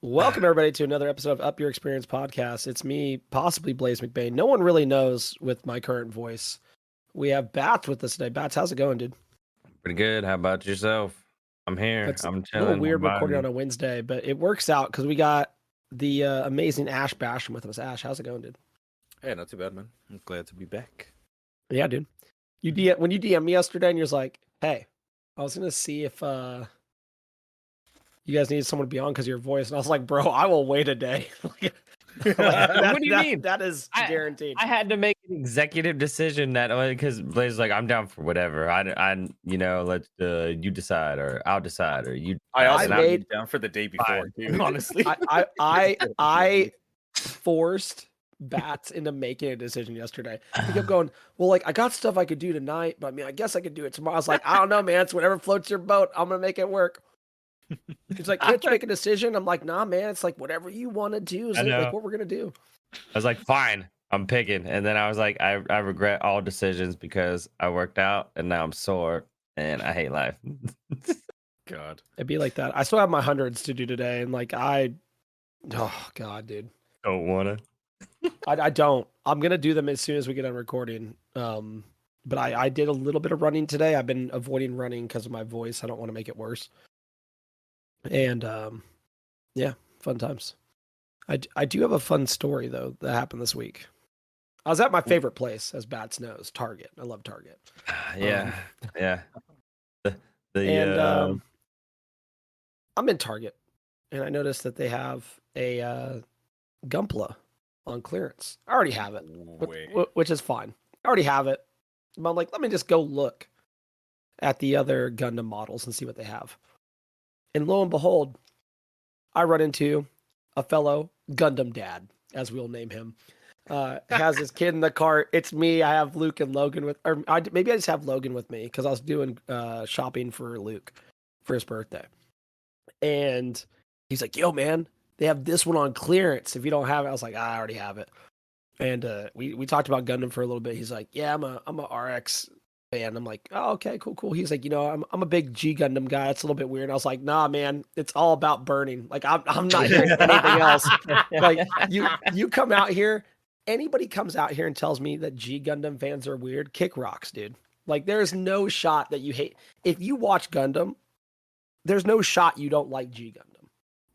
Welcome everybody to another episode of Up Your Experience Podcast. It's me, possibly Blaise McBain. No one really knows with my current voice. We have Bats with us today. Bats, how's it going, dude? Pretty good. How about yourself? I'm here. It's I'm a little chilling. weird I'm recording on vibing. a Wednesday, but it works out because we got the amazing Ash Basham with us. Ash, how's it going, dude? Hey, not too bad, man. I'm glad to be back. Yeah, dude. When you DM me yesterday and you're like, "Hey, I was gonna see if you guys needed someone to be on because of your voice," and I was like, "Bro, I will wait a day." What do you mean? That is guaranteed. I had to make an executive decision that because Blaze is like, I'm down for whatever. Let you decide or I'll decide or you. I also I made made- down for the day before, dude. Honestly, I forced Bats into making a decision yesterday. He kept going, "Well, like I got stuff I could do tonight, but I mean, I guess I could do it tomorrow." I was like, "I don't know, man. It's whatever floats your boat. I'm gonna make it work." He's like, "Can't you make a decision?" I'm like, "Nah, man. It's like whatever you want to do is like what we're gonna do." I was like, fine, I'm picking. And then I was like, I regret all decisions because I worked out and now I'm sore and I hate life. God, It'd be like that. I still have my hundreds to do today, and like oh god, dude. Don't wanna. I don't. I'm gonna do them as soon as we get on recording. But I did a little bit of running today. I've been avoiding running because of my voice. I don't want to make it worse. And yeah, fun times. I do have a fun story though that happened this week. I was at my favorite place, as Bats knows, Target. I love Target. Yeah. And I'm in Target, and I noticed that they have a Gunpla on clearance. I already have it, which is fine. I already have it. But I'm like, let me just go look at the other Gundam models and see what they have. And lo and behold, I run into a fellow Gundam Dad, as we'll name him. Has his kid in the cart. It's me. I have Luke and Logan maybe I just have Logan with me because I was doing shopping for Luke for his birthday. And he's like, "Yo, man, they have this one on clearance. If you don't have it," I was like, "I already have it." And we talked about Gundam for a little bit. He's like, "Yeah, I'm a RX fan." I'm like, "Oh, okay, cool." He's like, I'm a big G Gundam guy. It's a little bit weird." And I was like, "Nah, man, it's all about burning. Like, I'm not hearing anything else. Like, you come out here. Anybody comes out here and tells me that G Gundam fans are weird, kick rocks, dude. Like, there's no shot that you hate. If you watch Gundam, there's no shot you don't like G Gundam.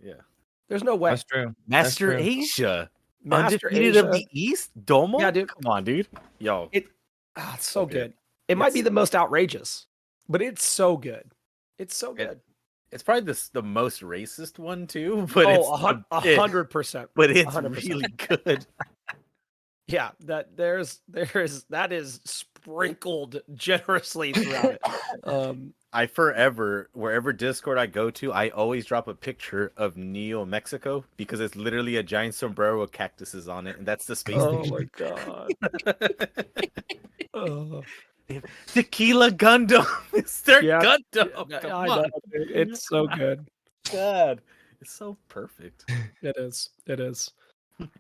Yeah, there's no way. That's true. Master true. Asia, Master undefeated Asia. of the East, Domo. Yeah, dude. Come on, dude. Yo, It's so Okay. good. It might be the most outrageous, but it's so good. It's so good. it's probably the most racist one too, but Oh, it's 100%. but it's 100%. really good. Yeah, that is sprinkled generously throughout it. I forever, wherever Discord I go to, I always drop a picture of Neo Mexico because it's literally a giant sombrero with cactuses on it, and that's the space Oh station. my god. Oh. Tequila Gundam. It's their Yeah, Gundam. Yeah, Come I know, on. dude. It's so good. God. It's so perfect. It is. It is. I'm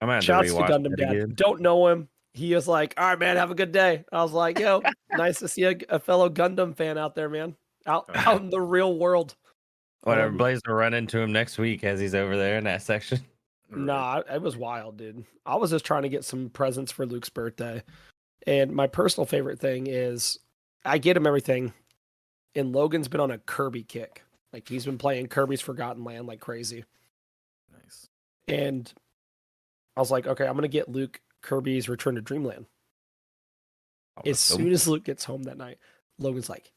gonna have Shouts to to rewatch Gundam it Dad. again. Don't know him. He is like, "All right, man, have a good day." I was like, "Yo, nice to see a fellow Gundam fan out there, man. Out in the real world." Whatever. Blaze will run into him next week as he's over there in that section. Nah, it was wild, dude. I was just trying to get some presents for Luke's birthday. And my personal favorite thing is I get him everything. And Logan's been on a Kirby kick. Like, he's been playing Kirby's Forgotten Land like crazy. Nice. And I was like, okay, I'm going to get Luke Kirby's Return to Dreamland. As soon as Luke gets home that night, Logan's like,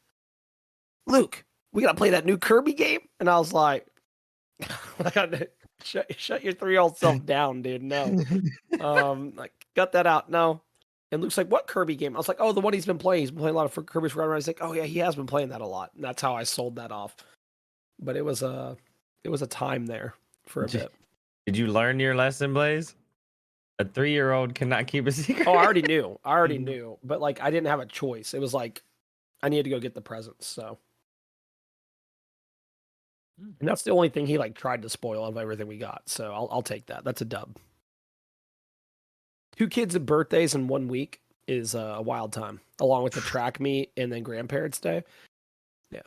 "Luke, we got to play that new Kirby game?" And I was like, shut your 3-year-old self down, dude. No. Like, cut that out. No. And Luke's like, "What Kirby game?" I was like, "Oh, the one he's been playing. He's been playing a lot of Kirby's Forgotten Land." He's like, "Oh yeah, he has been playing that a lot." And that's how I sold that off. But it was a time there for a bit. Did you learn your lesson, Blaze? A 3-year-old cannot keep a secret. Oh, I already knew. But like, I didn't have a choice. It was like, I needed to go get the presents. So, and that's the only thing he like tried to spoil of everything we got. So I'll take that. That's a dub. 2 kids' birthdays in 1 week is a wild time, along with the track meet and then grandparents' day. Yeah.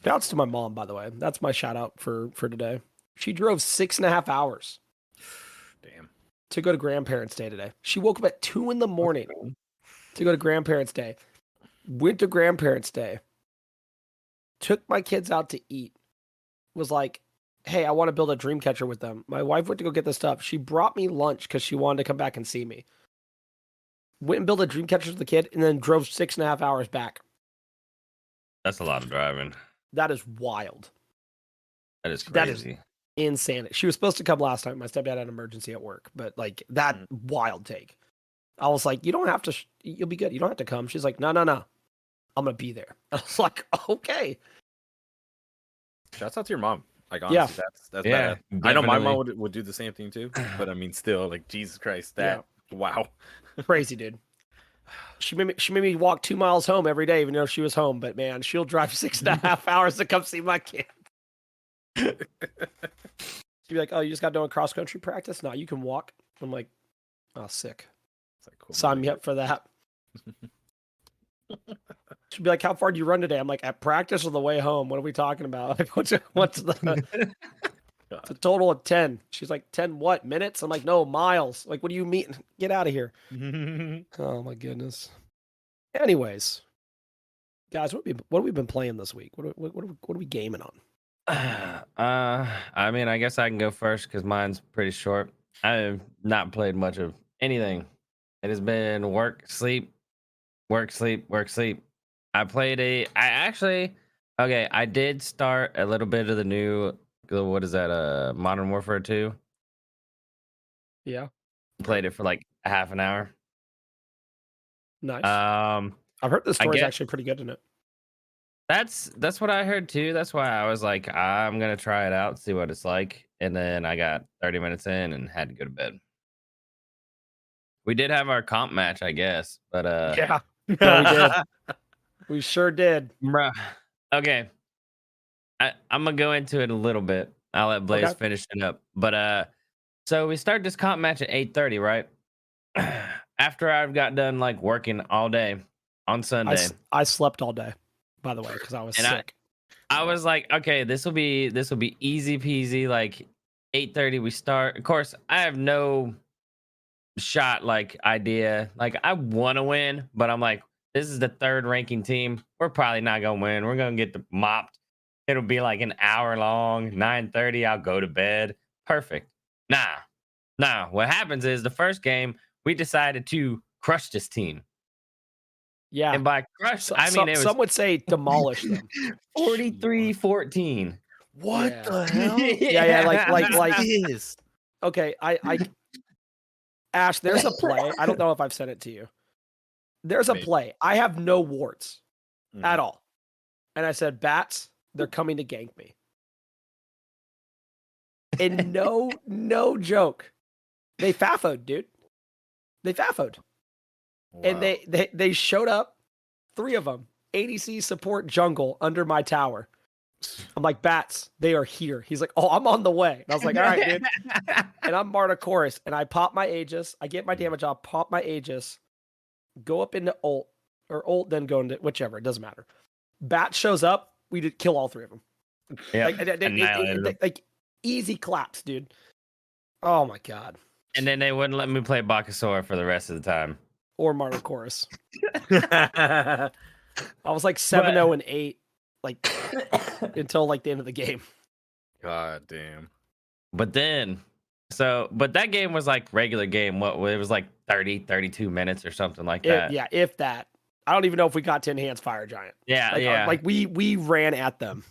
Shouts to my mom, by the way. That's my shout out for today. She drove 6.5 hours. Damn. To go to Grandparents' Day today. She woke up at 2 a.m. to go to Grandparents' Day. Went to Grandparents' Day. Took my kids out to eat. Was like, hey, I want to build a dream catcher with them. My wife went to go get the stuff. She brought me lunch because she wanted to come back and see me. Went and built a dream catcher with the kid and then drove 6.5 hours back. That's a lot of driving. That is wild. That is crazy. That is insane. She was supposed to come last time. My stepdad had an emergency at work, but like that wild take. I was like, you don't have to, you'll be good. You don't have to come. She's like, no. I'm going to be there. I was like, okay. Shouts out to your mom. Like, honestly, that's yeah, bad. I know my mom would do the same thing too, but I mean, still, like, Jesus Christ, wow. Crazy, dude. She made me walk 2 miles home every day, even though she was home. But man, she'll drive 6.5 hours to come see my kid. She'd be like, "Oh, you just got done cross country practice? No, you can walk." I'm like, "Oh, sick." It's like, cool, sign me up for that. She'd be like, "How far do you run today?" I'm like, "At practice or the way home? What are we talking about? Like, what's the it's a total of 10?" She's like, 10 what? Minutes? I'm like, "No, miles." Like, what do you mean? Get out of here. Oh my goodness. Anyways, guys, what have we been playing this week? What are we gaming on? I mean, I guess I can go first because mine's pretty short. I've not played much of anything. It has been work, sleep, work, sleep, work, sleep. I did start a little bit of the new, what is that, Modern Warfare 2. Yeah. Played it for like a half an hour. Nice. I've heard the story's actually pretty good in it. That's what I heard too. That's why I was like, I'm gonna try it out, see what it's like. And then I got 30 minutes in and had to go to bed. We did have our comp match, I guess, but yeah, we did. We sure did. Bruh. Okay. I'm gonna go into it a little bit. I'll let Blaise finish it up. But so we start this comp match at 8:30, right? After I've got done like working all day on Sunday. I slept all day, by the way, because I was sick. I was like, okay, this will be easy peasy. Like 8:30 we start. Of course, I have no shot like idea. Like I want to win, but I'm like, this is the third ranking team. We're probably not gonna win. We're gonna get mopped. It'll be like an hour long. 9:30, I'll go to bed. Perfect. Nah. What happens is the first game we decided to crush this team. Yeah. And by crush, I mean, it was some would say demolish them. 43-14. What the hell? Yeah. Like this. Okay, I Ash, there's a play. I don't know if I've sent it to you. There's a play. I have no warts at all. And I said, Bats, they're coming to gank me. And no joke. They fafoed, dude. They fafoed. Wow. And they showed up, 3 of them, ADC support jungle under my tower. I'm like, Bats, they are here. He's like, oh, I'm on the way. And I was like, all right, dude. And I'm Marta Chorus, and I pop my Aegis. I get my damage off, pop my Aegis, go up into ult, then go into whichever. It doesn't matter. Bat shows up. We did kill all 3 of them. Yeah, like easy claps, dude. Oh my god. And then they wouldn't let me play Bakasora for the rest of the time. Or Marta Chorus. I was like 7-0 and 8, like until like the end of the game. God damn. But that game was like regular game. It was like 32 minutes or something like that. Yeah, if that. I don't even know if we got to enhance Fire Giant. Yeah. Like we ran at them.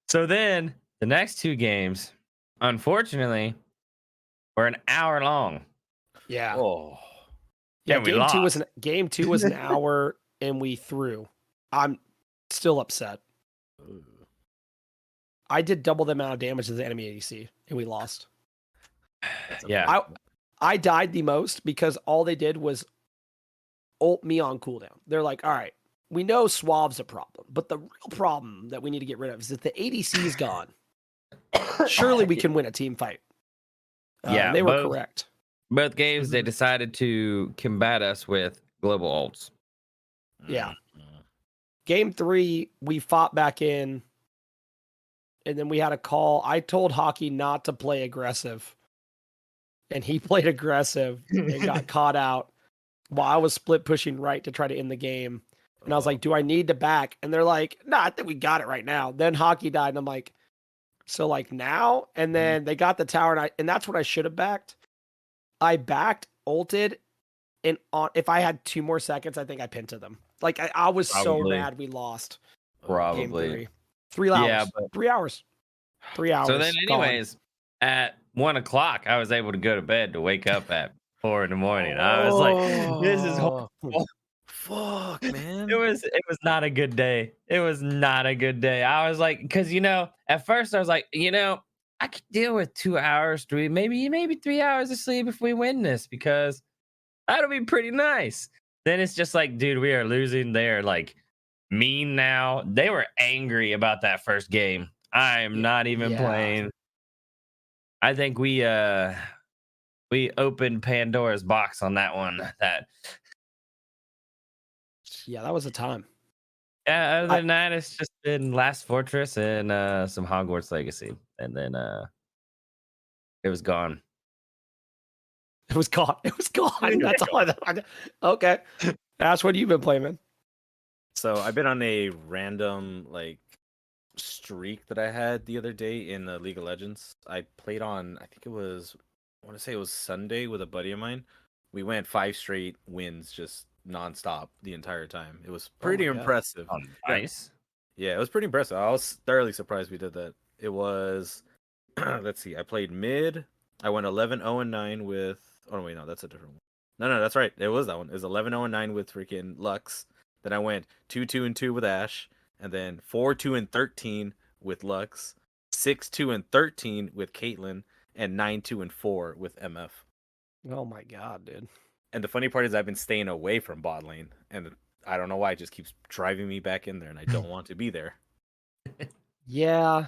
So then the next 2 games, unfortunately, were an hour long. Yeah. Oh. Yeah, game 2 was an hour and we threw. I'm still upset. Ooh. I did double the amount of damage as the enemy ADC and we lost. Yeah. I died the most because all they did was ult me on cooldown. They're like, all right, we know Suave's a problem, but the real problem that we need to get rid of is that the ADC is gone. Surely we can win a team fight. Yeah, they were correct. Both games, they decided to combat us with global ults. Yeah. Game 3, we fought back in. and then we had a call. I told Hockey not to play aggressive, and he played aggressive and got caught out while I was split pushing right to try to end the game. And I was like, do I need to back? And they're like, no, I think we got it right now. Then Hockey died, and I'm like, so like now? And then they got the tower, and that's what I should have backed. I backed, ulted, and if I had 2 more seconds, I think I pinned to them. Like I was so mad we lost. Probably. Game 3 hours. Yeah, but 3 hours. 3 hours. So then, anyways, at 1 o'clock, I was able to go to bed to wake up at 4 in the morning. I was like, this is horrible. Fuck, man. It was not a good day. It was not a good day. I was like, because at first I was like, I could deal with 2 hours, maybe 3 hours of sleep if we win this, because that'll be pretty nice. Then it's just like, dude, we are losing. They're like mean now. They were angry about that first game. I am not even playing. I think we opened Pandora's box on that one. That was a time. Yeah, other than that, it's just been Last Fortress and some Hogwarts Legacy, and then it was gone. It was gone. That's all I. Okay, Ash, what have you been playing, man? So I've been on a random streak that I had the other day in League of Legends. I played on, I want to say it was Sunday with a buddy of mine. We went 5 straight wins, just nonstop the entire time. It was pretty impressive. Oh, nice. Yeah, it was pretty impressive. I was thoroughly surprised we did that. It was, let's see, I played mid. I went 11-0-9 with, oh wait, no, that's a different one. No, that's right. It was that one. It was 11-0-9 with freaking Lux. Then I went 2-2-2 with Ash, and then 4-2-13 with Lux, 6-2-13 with Caitlyn, and 9-2-4 with MF. Oh my god, dude. And the funny part is I've been staying away from bot lane, and I don't know why it just keeps driving me back in there, and I don't want to be there. Yeah.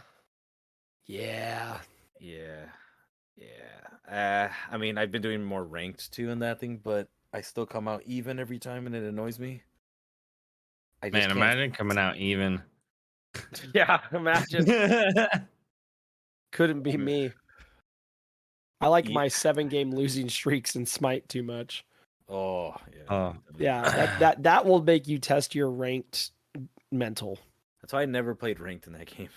I mean, I've been doing more ranked too in that thing, but I still come out even every time, and it annoys me. Imagine coming out even. Yeah, imagine. Couldn't be me. I like my 7-game losing streaks in Smite too much. Oh, yeah. Yeah, that will make you test your ranked mental. That's why I never played ranked in that game.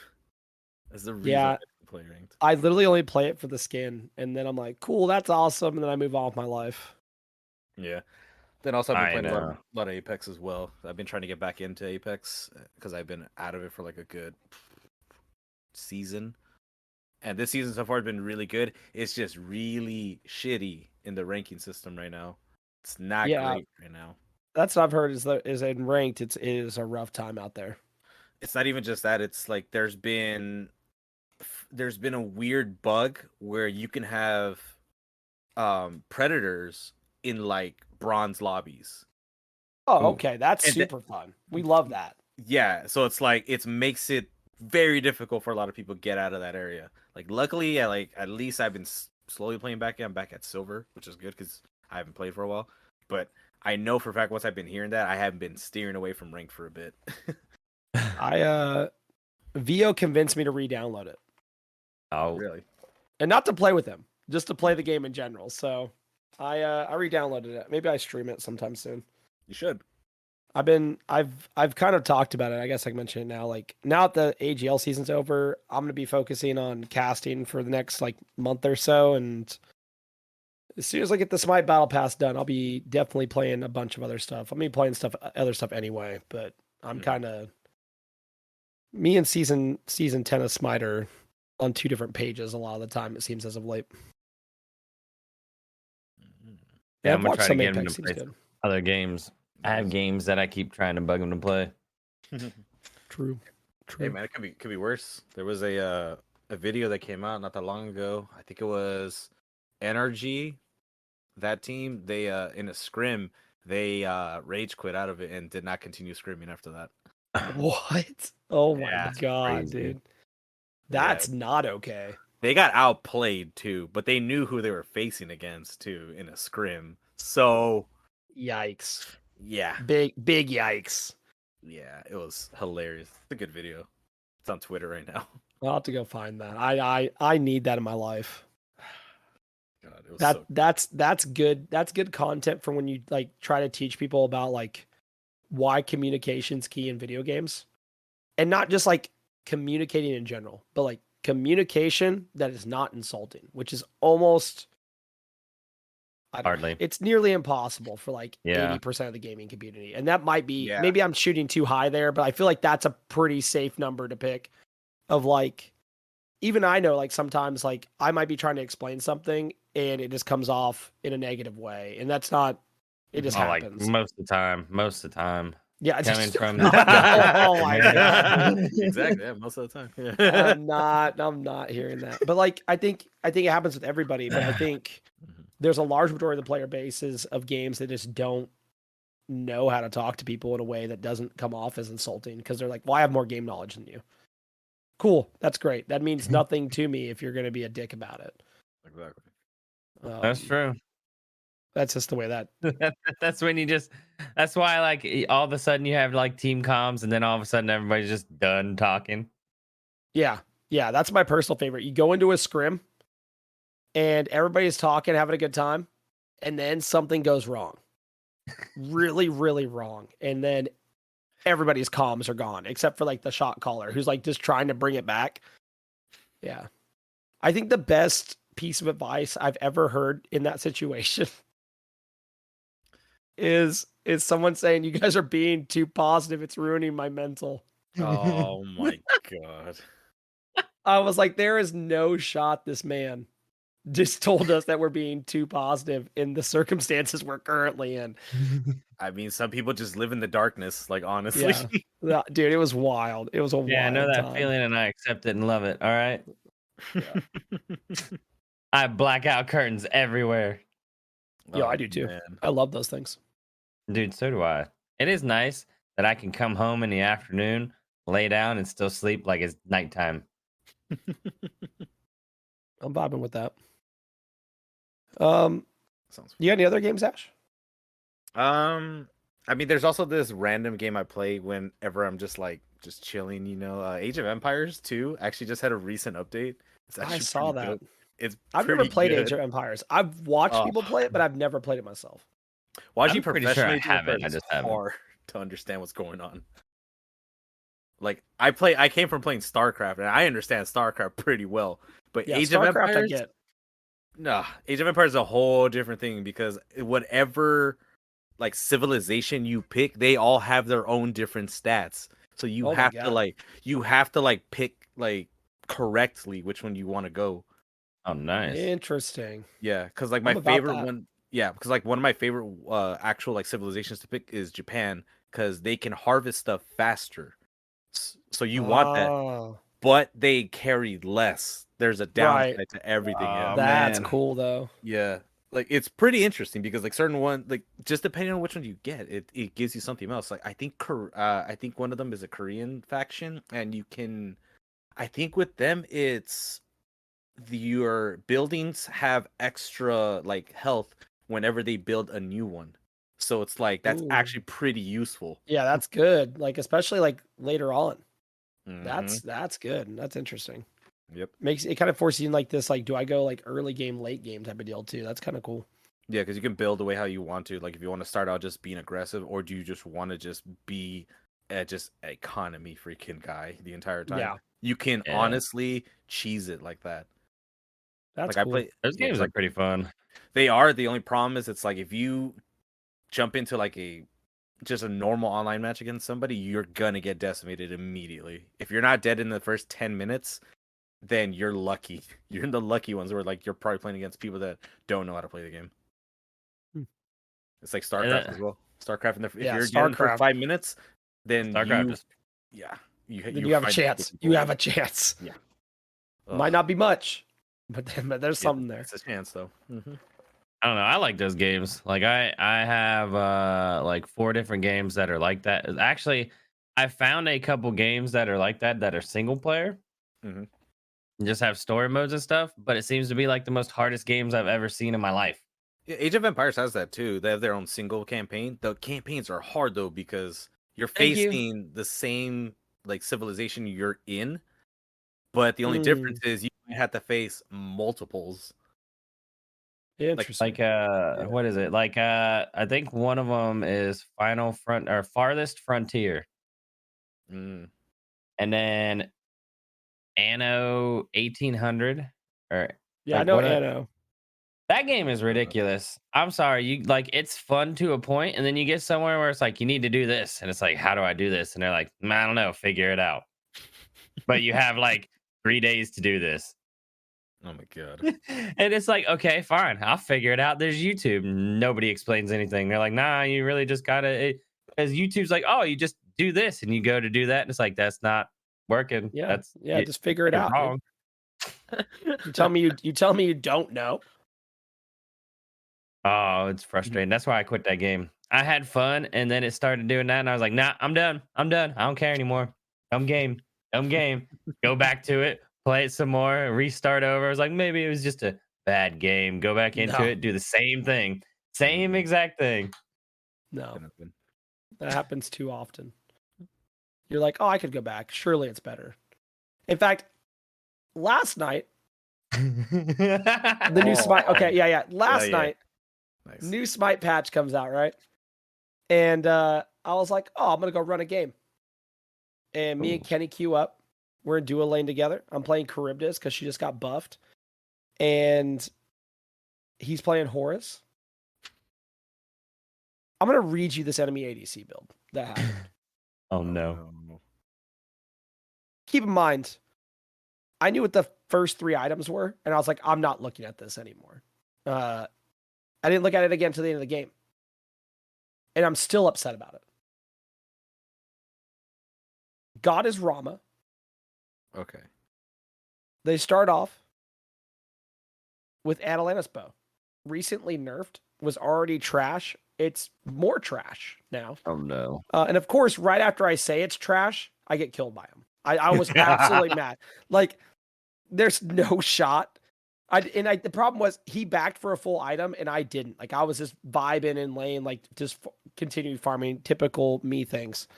That's the reason I didn't play ranked. I literally only play it for the skin, and then I'm like, cool, that's awesome, and then I move on with my life. Yeah. Then also I've been playing a lot of Apex as well. I've been trying to get back into Apex because I've been out of it for like a good season. And this season so far has been really good. It's just really shitty in the ranking system right now. It's not great right now. That's what I've heard is in ranked, it is a rough time out there. It's not even just that. It's like there's been a weird bug where you can have predators in like bronze lobbies. Oh, okay. That's super fun. We love that. Yeah. So it's like, it makes it very difficult for a lot of people to get out of that area. Like, luckily, at least I've been slowly playing back. I'm back at silver, which is good because I haven't played for a while. But I know for a fact once I've been hearing that, I haven't been steering away from ranked for a bit. Vio convinced me to re-download it. Oh, really? And not to play with him, just to play the game in general. So I re-downloaded it. Maybe I stream it sometime soon. You should. I've kind of talked about it. I guess I can mention it now. Like, now that the AGL season's over, I'm going to be focusing on casting for the next like month or so. And as soon as I get the Smite Battle Pass done, I'll be definitely playing a bunch of other stuff. I'm going to be playing other stuff anyway, but I'm kind of, me and season 10 of Smite are on 2 different pages a lot of the time, it seems, as of late. Yeah, I'm going to try to get him to play other games. I have games that I keep trying to bug him to play. True. Hey man, it could be worse. There was a video that came out not that long ago. I think it was NRG. That team, they in a scrim, they rage quit out of it and did not continue scrimming after that. What? Oh my god, crazy. Dude. That's not okay. They got outplayed too, but they knew who they were facing against too in a scrim. So yikes. Yeah. Big yikes. Yeah, it was hilarious. It's a good video. It's on Twitter right now. I'll have to go find that. I need that in my life. God, it was That's good. That's good content for when you like try to teach people about like why communication's key in video games. And not just like communicating in general, but like communication that is not insulting, which is almost Hardly. It's nearly impossible for like 80% of the gaming community. And that might be maybe I'm shooting too high there, but I feel like that's a pretty safe number to pick of like even I know like sometimes like I might be trying to explain something and it just comes off in a negative way. And that's not it just happens. Like most of the time. Yeah, coming from oh my god. Exactly. Yeah, most of the time. Yeah. I'm not hearing that. But like I think it happens with everybody, but I think there's a large majority of the player bases of games that just don't know how to talk to people in a way that doesn't come off as insulting because they're like, well, I have more game knowledge than you. Cool. That's great. That means nothing to me if you're going to be a dick about it. Exactly. That's true. That's just the way that. That's when you just. That's why, like, all of a sudden you have like team comms, and then all of a sudden everybody's just done talking. Yeah, that's my personal favorite. You go into a scrim, and everybody's talking, having a good time, and then something goes wrong, really, really wrong, and then everybody's comms are gone except for like the shot caller who's like just trying to bring it back. Yeah, I think the best piece of advice I've ever heard in that situation is someone saying, you guys are being too positive. It's ruining my mental. Oh my god. I was like, there is no shot this man just told us that we're being too positive in the circumstances we're currently in. I mean, some people just live in the darkness, like honestly. Yeah. Dude, it was wild. It was a wild I know that time. feeling and I accept it and love it. All right. Yeah. I have blackout curtains everywhere. Yeah, I do too. Man. I love those things. Dude, so do I. It is nice that I can come home in the afternoon, lay down, and still sleep like it's nighttime. I'm vibing with that. You got any other games, Ash? I mean, there's also this random game I play whenever I'm just chilling, you know. Age of Empires 2 actually just had a recent update. I saw that. It's I've never played Age of Empires. I've watched people play it, but I've never played it myself. Watching professionally sure I just haven't. Hard to understand what's going on. Like I came from playing StarCraft, and I understand StarCraft pretty well. But Age of Empires, I get. Nah, Age of Empires is a whole different thing because whatever like civilization you pick, they all have their own different stats. So you have to pick like correctly which one you want to go. Oh, nice. Interesting. Yeah, because like my favorite one. Yeah, because like one of my favorite actual like civilizations to pick is Japan because they can harvest stuff faster. So you want that, but they carry less. There's a downside to everything. That's cool though. Yeah, like it's pretty interesting because like certain one, like just depending on which one you get, it gives you something else. Like I think one of them is a Korean faction, and you can, I think with them it's your buildings have extra like health whenever they build a new one. So it's like that's actually pretty useful. Yeah, that's good. Like especially like later on. That's good. That's interesting. Yep. Makes it kind of forces you in like this, like, do I go like early game, late game type of deal too? That's kind of cool. Yeah, because you can build the way how you want to. Like if you want to start out just being aggressive, or do you just want to just be just economy freaking guy the entire time? Yeah. You can honestly cheese it like that. That's like cool. I play those games are pretty fun. They are. The only problem is it's like if you jump into like just a normal online match against somebody, you're gonna get decimated immediately. If you're not dead in the first 10 minutes, then you're lucky. You're in the lucky ones where like you're probably playing against people that don't know how to play the game. It's like StarCraft as well. StarCraft, if you're dead for 5 minutes, then you have a chance. You have a chance. Yeah, might not be much, but there's something there. It's a chance though. I don't know. I like those games. Like I have like 4 different games that are like that. Actually, I found a couple games that are like that are single player. And just have story modes and stuff, but it seems to be like the most hardest games I've ever seen in my life. Yeah, Age of Empires has that too. They have their own single campaign. The campaigns are hard though because you're facing the same like civilization you're in, but the only difference is you have to face multiples. Interesting. Like what is it? Like I think one of them is Farthest Frontier. Mm. And then Anno 1800 or Yeah, like, I know what Anno. that game is ridiculous. I'm sorry, you like it's fun to a point, and then you get somewhere where it's like you need to do this, and it's like, how do I do this? And they're like, I don't know, figure it out. But you have like 3 days to do this. Oh my god. And it's like, okay, fine, I'll figure it out. There's YouTube. Nobody explains anything. They're like, nah, you really just gotta, because YouTube's like, oh, you just do this, and you go to do that, and it's like, that's not working. Yeah, just figure it out. Wrong. You tell me you don't know. Oh, it's frustrating. That's why I quit that game. I had fun, and then it started doing that, and I was like, nah, I'm done. I don't care anymore. Dumb game. Go back to it, play it some more, restart over. I was like, maybe it was just a bad game. Go back into it, do the same thing. Same exact thing. No. That happens too often. You're like, oh, I could go back. Surely it's better. In fact, last night, the new Smite. Okay, yeah. Last night, nice. New Smite patch comes out, right? And I was like, oh, I'm gonna go run a game. And me and Kenny queue up. We're in dual lane together. I'm playing Charybdis because she just got buffed, and he's playing Horus. I'm gonna read you this enemy ADC build that happened. Oh no. Keep in mind, I knew what the first 3 items were, and I was like, I'm not looking at this anymore. I didn't look at it again until the end of the game. And I'm still upset about it. God is Rama. Okay. They start off with Atalanta's bow. Recently nerfed, was already trash. It's more trash now. Oh no. And of course, right after I say it's trash, I get killed by him. I was absolutely mad. Like, there's no shot. The problem was he backed for a full item and I didn't. Like, I was just vibing in lane, like just continuing farming, typical me things.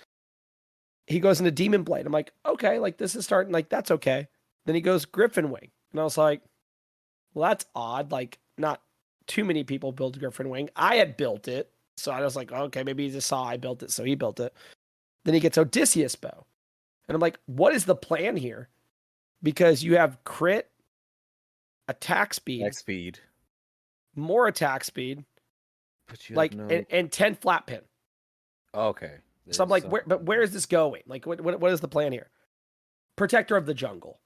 He goes into Demon Blade. I'm like, okay, like this is starting, like that's okay. Then he goes Griffin Wing. And I was like, well, that's odd. Like, not too many people build Griffin Wing. I had built it. So I was like, okay, maybe he just saw I built it, so he built it. Then he gets Odysseus Bow. And I'm like, what is the plan here? Because you have crit, attack speed, more attack speed, like and 10 flat pin. Okay. So I'm like, where is this going? Like, what is the plan here? Protector of the jungle.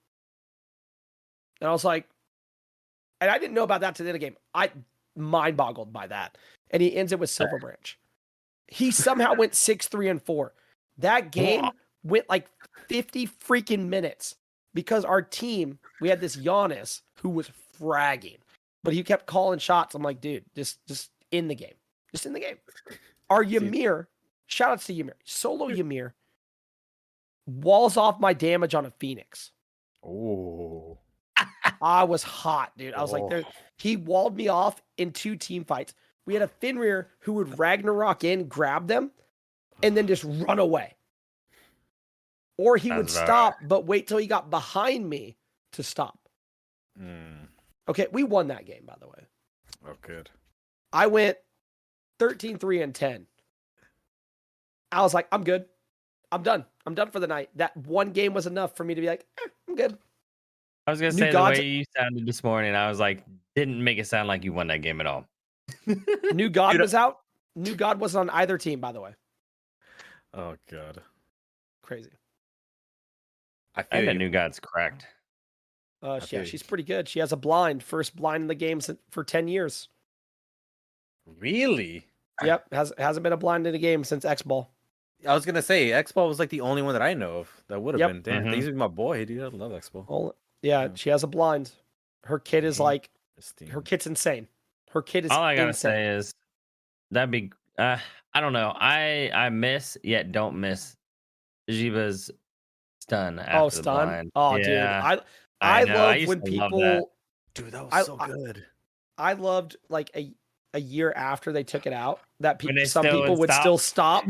And I was like, and I didn't know about that to the end of the game. I mind boggled by that. And he ends it with Silver Branch. He somehow went 6-3-4. That game went like 50 freaking minutes because our team, we had this Giannis who was fragging, but he kept calling shots. I'm like, dude, just in the game. Just in the game. Our Ymir, shout outs to Ymir. Solo Ymir walls off my damage on a Phoenix. Oh. I was hot, dude. I was like, he walled me off in 2 team fights. We had a Fenrir who would Ragnarok in, grab them, and then just run away. Or he would stop, but wait till he got behind me to stop. Okay, we won that game, by the way. Oh, good. I went 13-3-10. I was like, I'm good. I'm done. I'm done for the night. That one game was enough for me to be like, I'm good. I was going to say the way you sounded this morning, I was like, didn't make it sound like you won that game at all. New God was out. New God wasn't on either team, by the way. Oh, God. Crazy. I think that New God's cracked. Yeah, she's pretty good. She has a blind. First blind in the game for 10 years. Really? Yep. Hasn't been a blind in a game since X-Ball. I was going to say, X-Ball was like the only one that I know of that would have been. Damn, he's my boy, dude. I love X-Ball. Yeah, she has a blind. Her kid is like, her kid's insane. Her kid is all I gotta insane. say is that'd be I don't know. I miss yet don't miss Jiba's stun after the blind. Oh, yeah. dude. I love when people dude, that was so good. I loved like a year after they took it out that some still people would stop. still stop.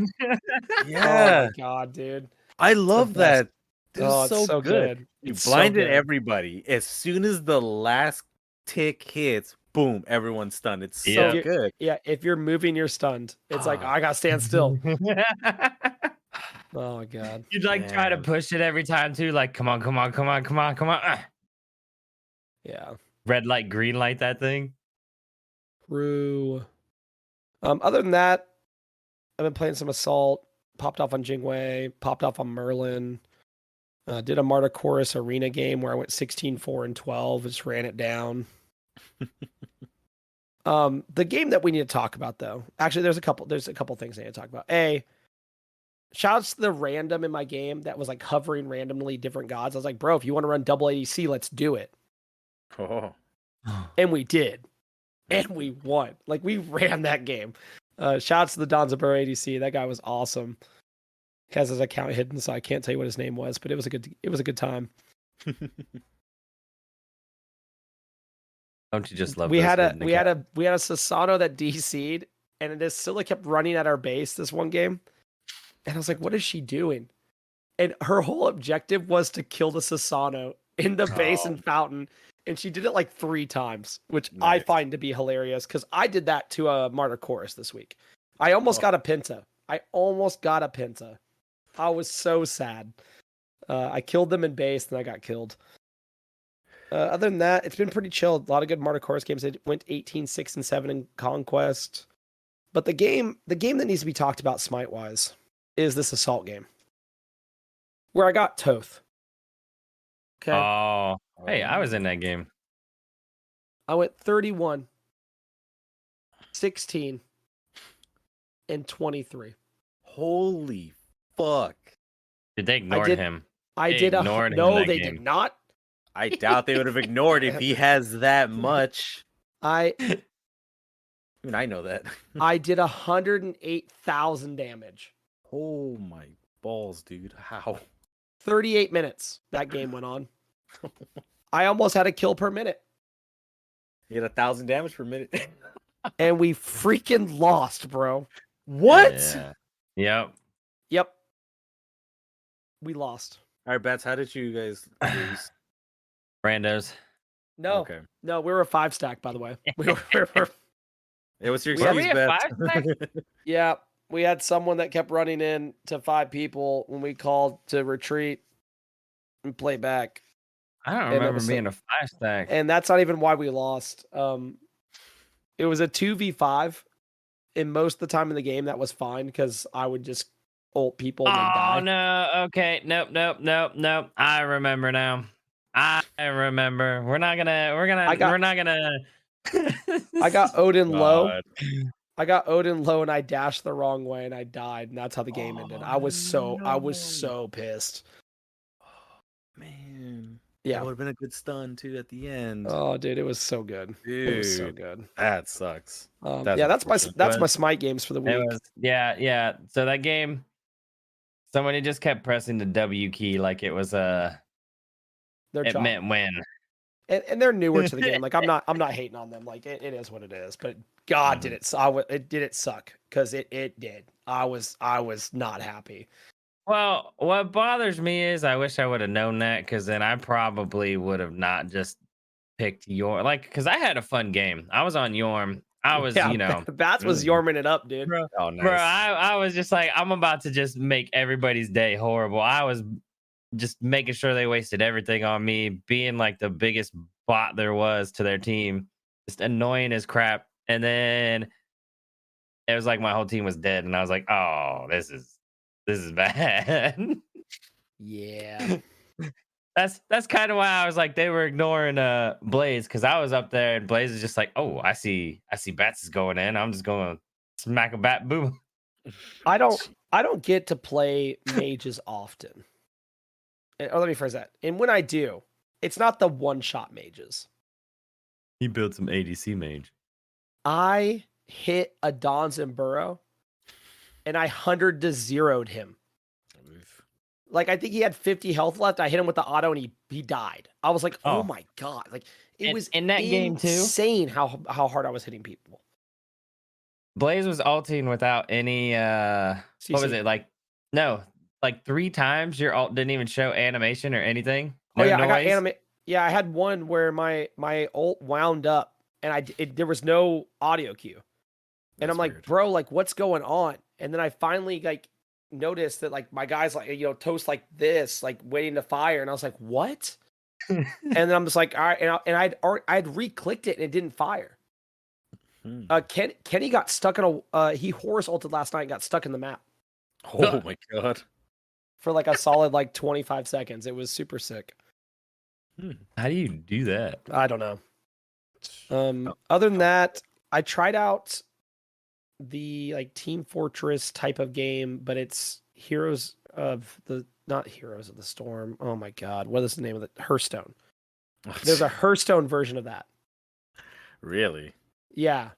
Yeah. Oh my God, dude. I love that. This is so good. You It's blinded so good. everybody. As soon as the last tick hits, boom, everyone's stunned. It's so Yeah. good. Yeah, if you're moving, you're stunned. It's like I gotta stand still. Oh my god. You'd like try to Man. push it every time too, like come on, come on, come on, come on, come on. Yeah. Red light, green light, that thing. True. Other than that, I've been playing some Assault. Popped off on Jingwei. Popped off on Merlin. Did a Marta Chorus arena game where I went 16, 4, and 12. Just ran it down. The game that we need to talk about, though. Actually, there's a couple things I need to talk about. Shouts to the random in my game that was like hovering randomly different gods. I was like, bro, if you want to run double ADC, let's do it. Oh. And we did. And we won. Like, we ran that game. Shouts to the Danzaburo ADC. That guy was awesome. He has his account hidden, so I can't tell you what his name was, but it was a good time. Don't you just love we those had a hidden we had accounts? a we had a Sasano that DC'd, and it just still kept running at our base this one game. And I was like, what is she doing? And her whole objective was to kill the Sasano in the base and fountain. And she did it like 3 times, which I Nice. find to be hilarious because I did that to a Martyr Chorus this week. I almost got a Penta. I was so sad. I killed them in base, and I got killed. Other than that, it's been pretty chilled. A lot of good Martyr Chorus games. It went 18, 6, and 7 in Conquest. But the game that needs to be talked about Smite-wise is this Assault game. Where I got Toth. Okay. Oh, hey, I was in that game. I went 31, 16, and 23. Holy fuck. Did they ignore him? I They did ignored him no, in that they game. did not. I doubt they would have ignored if he has that much. I mean, I know that. I did 108,000 damage. Oh my balls, dude. How? 38 minutes that game went on. I almost had a kill per minute. You get 1,000 damage per minute. And we freaking lost, bro. What? Yeah. Yep. Yep. We lost. All right, Bats, how did you guys lose? Randos. No, Okay. no, we were a 5-stack, by the way. We were, It was your Were we excuse, a Bats. 5-stack? yeah, we had someone that kept running in to 5 people when we called to retreat and play back. I don't And it remember was being a 5-stack. And that's not even why we lost. It was a 2v5. And most of the time in the game, that was fine because I would just ult people and they die. Oh no. Okay. Nope. I remember now. I remember. We're not gonna. I got Odin low. God. I got Odin low and I dashed the wrong way and I died, and that's how the game ended. I was so pissed. Man. Yeah. That would have been a good stun, too, at the end. Oh, dude, it was so good. It was so Dude, good. that sucks. That's my Smite games for the week. Yeah. So that game, somebody just kept pressing the W key like it was it meant win. And they're newer to the game. Like I'm not hating on them. Like it is what it is. But God, did it suck because it did. I was not happy. Well, what bothers me is I wish I would have known that, because then I probably would have not just picked Yorm. Like, because I had a fun game. I was on Yorm. I was, Bats was Yorming it up, dude. Bro, Oh, nice. bro, I was just like, I'm about to just make everybody's day horrible. I was just making sure they wasted everything on me, being like the biggest bot there was to their team, just annoying as crap. And then it was like my whole team was dead, and I was like, oh, this is bad. Yeah. That's kind of why I was like, they were ignoring Blaise, because I was up there and Blaise is just like, oh, I see Bats is going in. I'm just going to smack a bat, boom. I don't get to play mages often. Or let me phrase that. And when I do, it's not the one-shot mages. He built some ADC mage. I hit a Dons and Burrow, and I 100-0'd him. Like, I think he had 50 health left. I hit him with the auto, and he died. I was like, oh my God. Like, it was in that game too. Insane how hard I was hitting people. Blaise was ulting without any CC. what was it? Like, no, like 3 times your alt didn't even show animation or anything. Oh No yeah, noise. I got anime. Yeah, I had one where my ult wound up and there was no audio cue. And That's I'm like, weird. bro, like what's going on? And then I finally like noticed that like my guy's like, toast like this, like waiting to fire. And I was like, what? And then I'm just like, all right. And I'd re-clicked it and it didn't fire. Kenny got stuck in he horse ulted last night and got stuck in the map. Oh my god. For like a solid like 25 seconds. It was super sick. How do you do that? I don't know. Other than that, I tried out the like Team Fortress type of game, but it's not Heroes of the Storm. Oh my god, what is the name of it? Hearthstone. There's a Hearthstone version of that. Really? Yeah.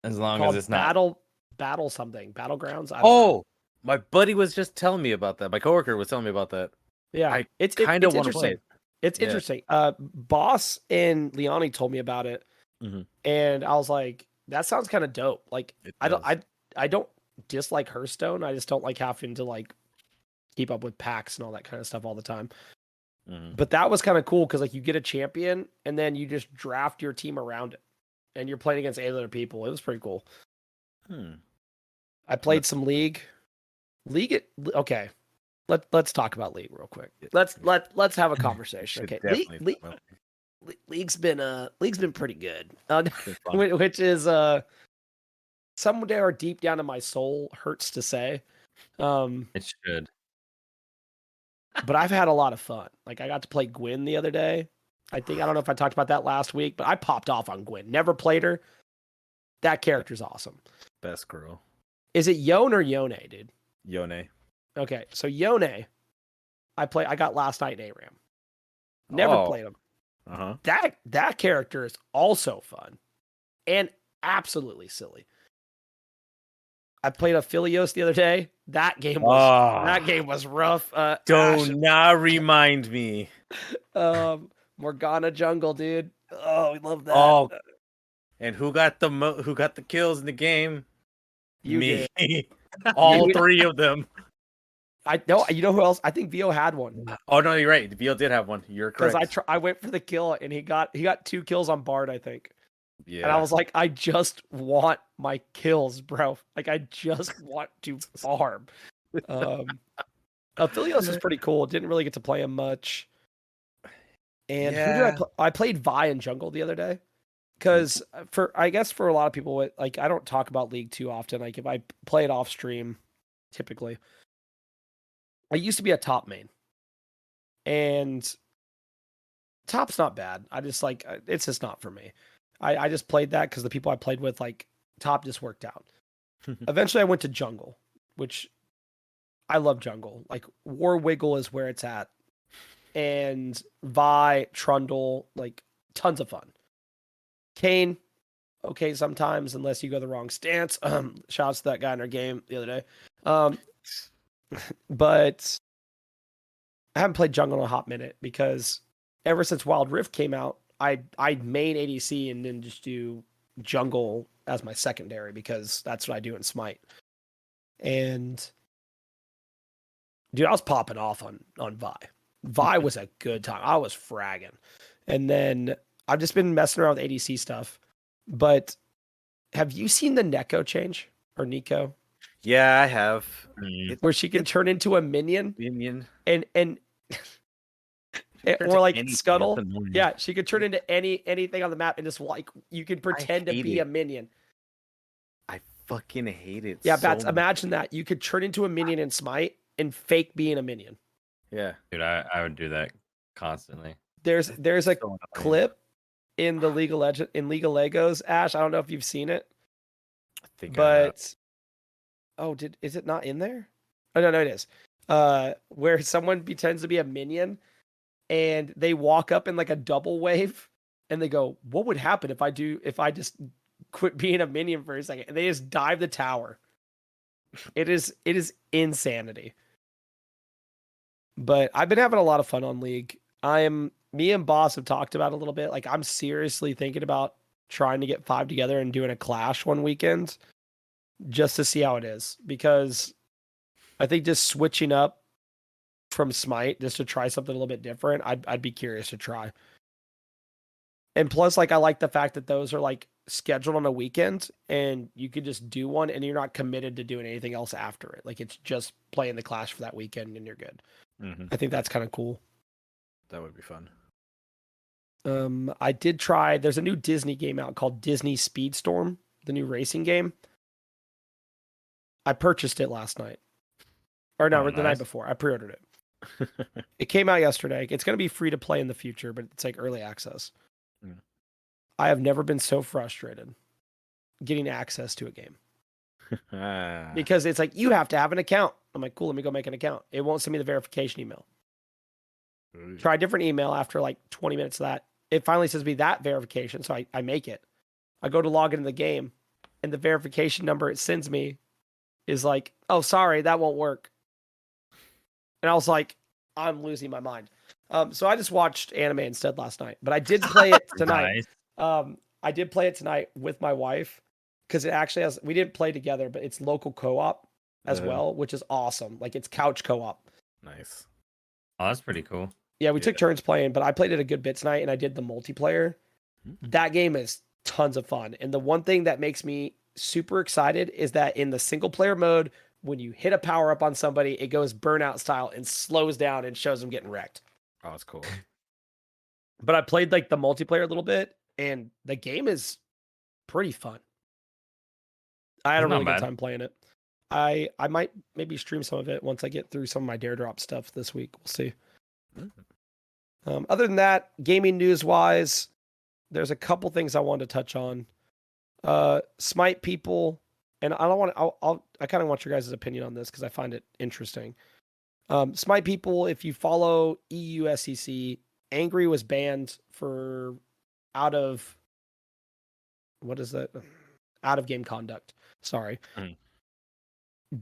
As long as it's not battle something. Battlegrounds. I don't know. My buddy was just telling me about that. My coworker was telling me about that. Yeah. It's kind of want to play it. It's interesting. Boss and Leonie told me about it. Mm-hmm. And I was like, that sounds kind of dope. Like I don't dislike Hearthstone. I just don't like having to like keep up with packs and all that kind of stuff all the time. Mm-hmm. But that was kind of cool because like you get a champion and then you just draft your team around it, and you're playing against 8 other people. It was pretty cool. I played some League. Okay. Let's talk about League real quick. Let's have a conversation. Okay. League's been pretty good. Which is somewhere deep down in my soul hurts to say. It should. But I've had a lot of fun. Like I got to play Gwen the other day. I don't know if I talked about that last week, but I popped off on Gwen. Never played her. That character's awesome. Best girl. Is it Yone or Yone, dude? Yone. Okay, so Yone, I got last night in ARAM. Never played him. Uh-huh. That character is also fun and absolutely silly. I played Aphelios the other day. That game was rough. Don't not remind me. Morgana jungle, dude. Oh, we love that. Oh, and who got the kills in the game? Me. All 3 of them. I know. You know who else? I think Vio had one. Oh no, you're right. Vio did have one. You're correct. Because I went for the kill and he got 2 kills on Bard, I think. Yeah. And I was like, I just want my kills, bro. Like I just want to farm. Aphelios is pretty cool. Didn't really get to play him much. And who did I play? I played Vi in jungle the other day. Because I guess for a lot of people, like I don't talk about League too often. Like if I play it off stream, typically, I used to be a top main, and top's not bad. I just like it's just not for me. I just played that because the people I played with, like top, just worked out. Eventually, I went to jungle, which I love jungle. Like War Wiggle is where it's at, and Vi, Trundle, like tons of fun. Kane, okay sometimes, unless you go the wrong stance. Shouts to that guy in our game the other day. But I haven't played jungle in a hot minute because ever since Wild Rift came out, I main ADC and then just do jungle as my secondary because that's what I do in Smite. And dude, I was popping off on Vi. Vi was a good time. I was fragging. And then I've just been messing around with ADC stuff. But have you seen the Neko change? Or Nico? Yeah, I have. Where she can turn into a minion? And or like Scuttle. Yeah, she could turn into anything on the map and just like you can pretend to be a minion. I fucking hate it. Yeah, Bats, imagine that. You could turn into a minion in Smite and fake being a minion. Yeah. Dude, I would do that constantly. There's a clip in the League of Legos, Ash. I don't know if you've seen it. I think is it not in there? Oh no, it is. Where someone pretends to be a minion and they walk up in like a double wave and they go, what would happen if I just quit being a minion for a second? And they just dive the tower. It is insanity. But I've been having a lot of fun on League. Me and Boss have talked about it a little bit. Like I'm seriously thinking about trying to get 5 together and doing a clash one weekend just to see how it is. Because I think just switching up from Smite just to try something a little bit different, I'd be curious to try. And plus, like, I like the fact that those are like scheduled on a weekend and you could just do one and you're not committed to doing anything else after it. Like, it's just playing the Clash for that weekend and you're good. I think that's kind of cool. That would be fun. I did try, there's a new Disney game out called Disney Speedstorm, the new racing game. I purchased it last night. Or no, the night before. I pre-ordered it. It came out yesterday. It's going to be free to play in the future, but it's like early access. I have never been so frustrated getting access to a game. Because it's like, you have to have an account. I'm like, cool, let me go make an account. It won't send me the verification email. Try a different email after like 20 minutes of that. It finally sends me that verification, so I make it. I go to log into the game, and the verification number it sends me is like, oh, sorry, that won't work. And I was like, I'm losing my mind. So I just watched anime instead last night, but I did play it tonight. I did play it tonight with my wife because it actually has, we didn't play together, but it's local co-op as well, which is awesome. Like, it's couch co-op. Nice. Oh, that's pretty cool. Yeah, we took turns playing, but I played it a good bit tonight and I did the multiplayer. That game is tons of fun. And the one thing that makes me super excited is that in the single player mode, when you hit a power up on somebody, it goes burnout style and slows down and shows them getting wrecked. Oh, that's cool. But I played like the multiplayer a little bit and the game is pretty fun. I had a really good time playing it. I might maybe stream some of it once I get through some of my Dare Drop stuff this week. We'll see. Other than that, gaming news wise, there's a couple things I wanted to touch on. Smite people, and I don't want I kind of want your guys' opinion on this because I find it interesting. Smite people, if you follow EU SCC, Angry was banned for out of game conduct. Sorry.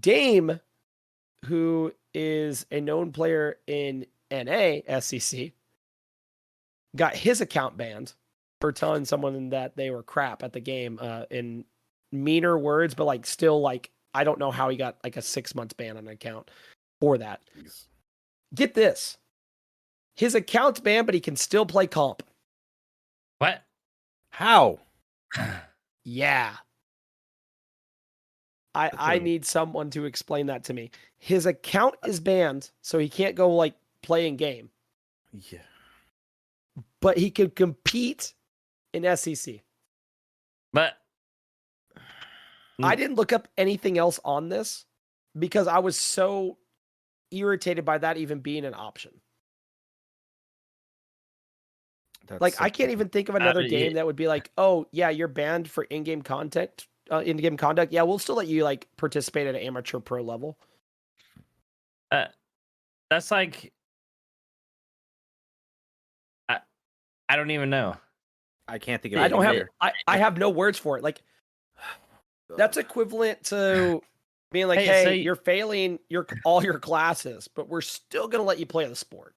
Dame, who is a known player in NA SCC, got his account banned for telling someone that they were crap at the game in meaner words, but like still like, I don't know how he got like a 6-month ban on an account for that. Jeez. Get this. His account's banned, but he can still play comp. What? How? Yeah. I need someone to explain that to me. His account is banned, so he can't go like play in game. Yeah. But he could compete in SCC. But I didn't look up anything else on this because I was so irritated by that even being an option. Like, I can't even think of another game that would be like, oh, yeah, you're banned for in-game conduct. Yeah, we'll still let you like participate at an amateur pro level. That's like, I don't even know. I can't think of it. I have no words for it. Like, that's equivalent to being like, hey, you're failing all your classes, but we're still gonna let you play the sport.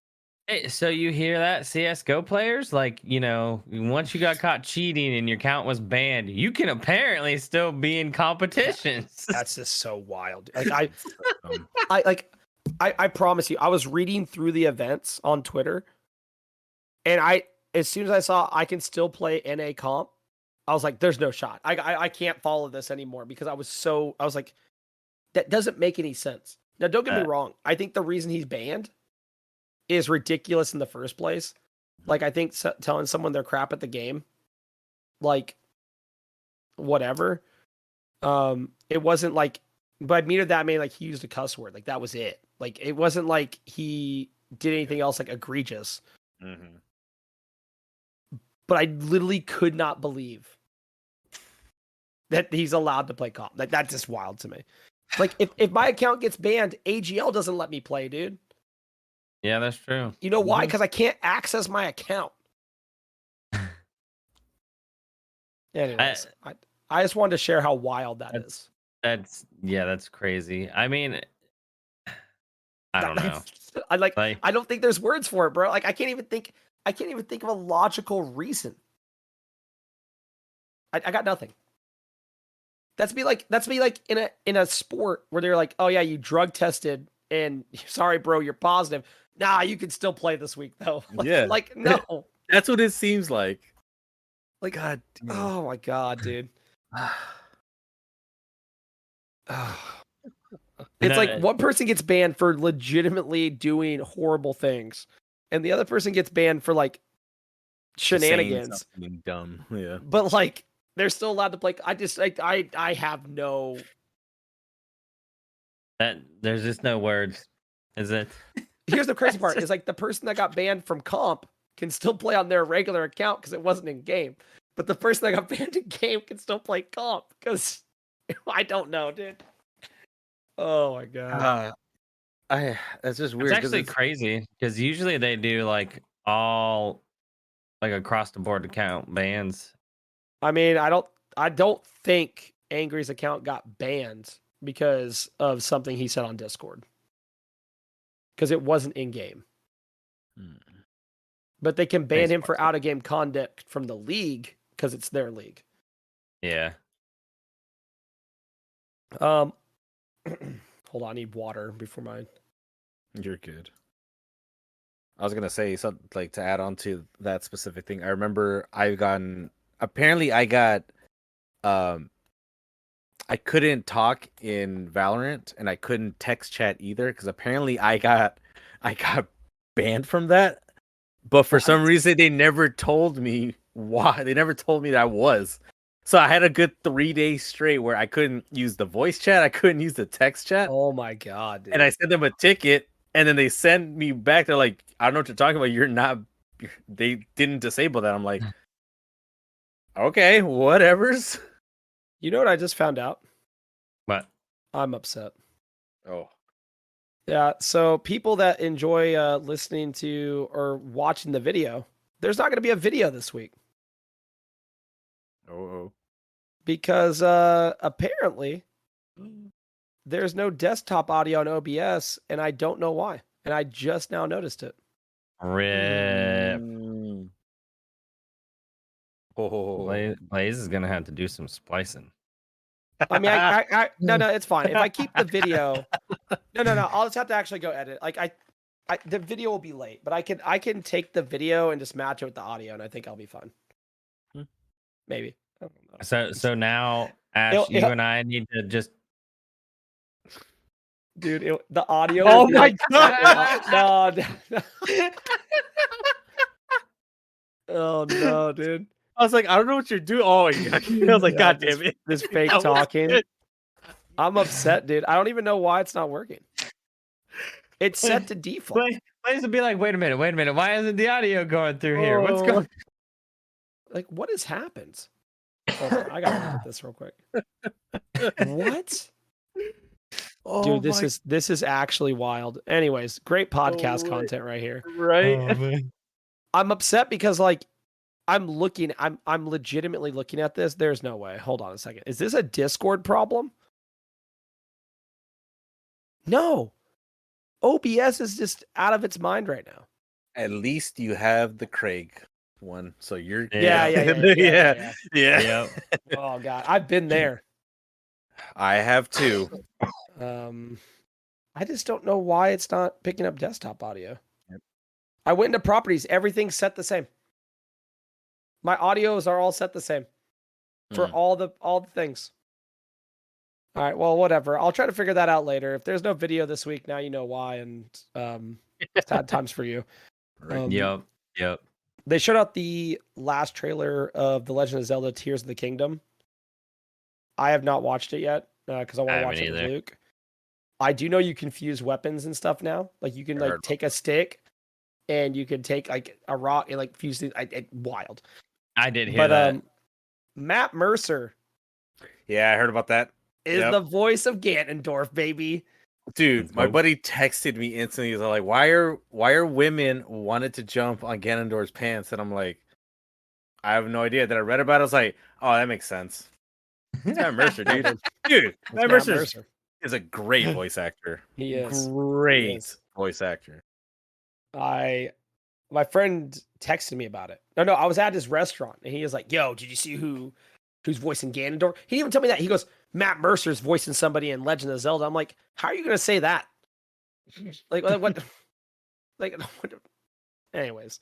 Hey, so you hear that, CSGO players? Like, you know, once you got caught cheating and your account was banned, you can apparently still be in competitions. That's just so wild. Like, I promise you, I was reading through the events on Twitter, and as soon as I saw I can still play NA comp, I was like, there's no shot. I can't follow this anymore because I was like, that doesn't make any sense. Now, don't get me wrong. I think the reason he's banned is ridiculous in the first place. Like, I think telling someone they're crap at the game, like, whatever. It wasn't like, by mean of that, I mean, like, he used a cuss word. Like, that was it. Like, it wasn't like he did anything else, like, egregious. Mm-hmm. But I literally could not believe that he's allowed to play comp. Like, that's just wild to me. Like, if my account gets banned, AGL doesn't let me play, dude. Yeah, that's true. You know why? Because I can't access my account. Anyways, I just wanted to share how wild that is. That's crazy. I mean, I don't know. I don't think there's words for it, bro. Like, I can't even think of a logical reason. I got nothing. That's be like in a sport where they're like, oh yeah, you drug tested and sorry, bro, you're positive. Nah, you can still play this week though. Like no. That's what it seems like. Like God damn. Oh my god, dude. It's like one person gets banned for legitimately doing horrible things, and the other person gets banned for like shenanigans. Being dumb. Yeah. But like they're still allowed to play. I have no. There's just no words. Is it? Here's the crazy part: is like the person that got banned from comp can still play on their regular account because it wasn't in game, but the person that got banned in game can still play comp because I don't know, dude. Oh my god! That's just weird. It's actually crazy because usually they do like all like across the board account bans. I mean, I don't think Angry's account got banned because of something he said on Discord. Because it wasn't in game. But they can ban him for out of game conduct from the league because it's their league. Yeah. Hold on, I need water before mine. You're good. I was gonna say something like to add on to that specific thing. I remember I got I couldn't talk in Valorant and I couldn't text chat either because apparently I got banned from that. But for some reason they never told me why. They never told me that I was. So I had a good 3 days straight where I couldn't use the voice chat, I couldn't use the text chat. Oh my god, dude. And I sent them a ticket and then they sent me back. They're like, I don't know what you're talking about. They didn't disable that. I'm like, okay, whatevers. You know what I just found out? What? I'm upset. Oh. Yeah, so people that enjoy listening to or watching the video, there's not going to be a video this week. Oh. Because apparently there's no desktop audio on OBS, and I don't know why. And I just now noticed it. Rip. Oh. Blaise is gonna have to do some splicing. I mean, I no, it's fine. If I keep the video, no, I'll just have to actually go edit. Like the video will be late, but I can take the video and just match it with the audio, and I think I'll be fine. Maybe. I don't know. So now, Ash, you and I need to just. Dude, the audio. Oh my god! No. Oh no, dude. I was like, I don't know what you're doing. Oh, I was like, God damn it. This fake talking. I'm upset, dude. I don't even know why it's not working. It's set to default. Blaise would be like, wait a minute. Why isn't the audio going through here? What's going? Like, what has happened? Hold on, I gotta look at this real quick. What? Oh, dude, this is actually wild. Anyways, great podcast content right here. Right? Oh, I'm upset because like I'm legitimately looking at this. There's no way. Hold on a second. Is this a Discord problem? No. OBS is just out of its mind right now. At least you have the Craig one, so you're Yeah. yeah. Oh god, I've been there. I have too. I just don't know why it's not picking up desktop audio. Yep. I went into properties, everything's set the same. My audios are all set the same for all the things. All right, well, whatever. I'll try to figure that out later. If there's no video this week, now you know why, and sad times for you. Right. Yep. They showed out the last trailer of The Legend of Zelda: Tears of the Kingdom. I have not watched it yet because I want to watch it with Luke. I do know you can fuse weapons and stuff now. Like you can like take a stick and you can take like a rock and like fuse it. Wild. I did hear that. Matt Mercer. Yeah, I heard about that. Is the voice of Ganondorf, baby. Dude, my buddy texted me instantly. He's like, why are women wanted to jump on Ganondorf's pants? And I'm like, I have no idea. Then I read about it. I was like, oh, that makes sense. It's Matt Mercer, dude. Matt Mercer is a great voice actor. He is. Great voice actor. My friend texted me about it. No, I was at his restaurant and he was like, yo, did you see who's voicing Ganondorf? He didn't even tell me that. He goes, Matt Mercer's voicing somebody in Legend of Zelda. I'm like, how are you going to say that? Like what? Like, anyways,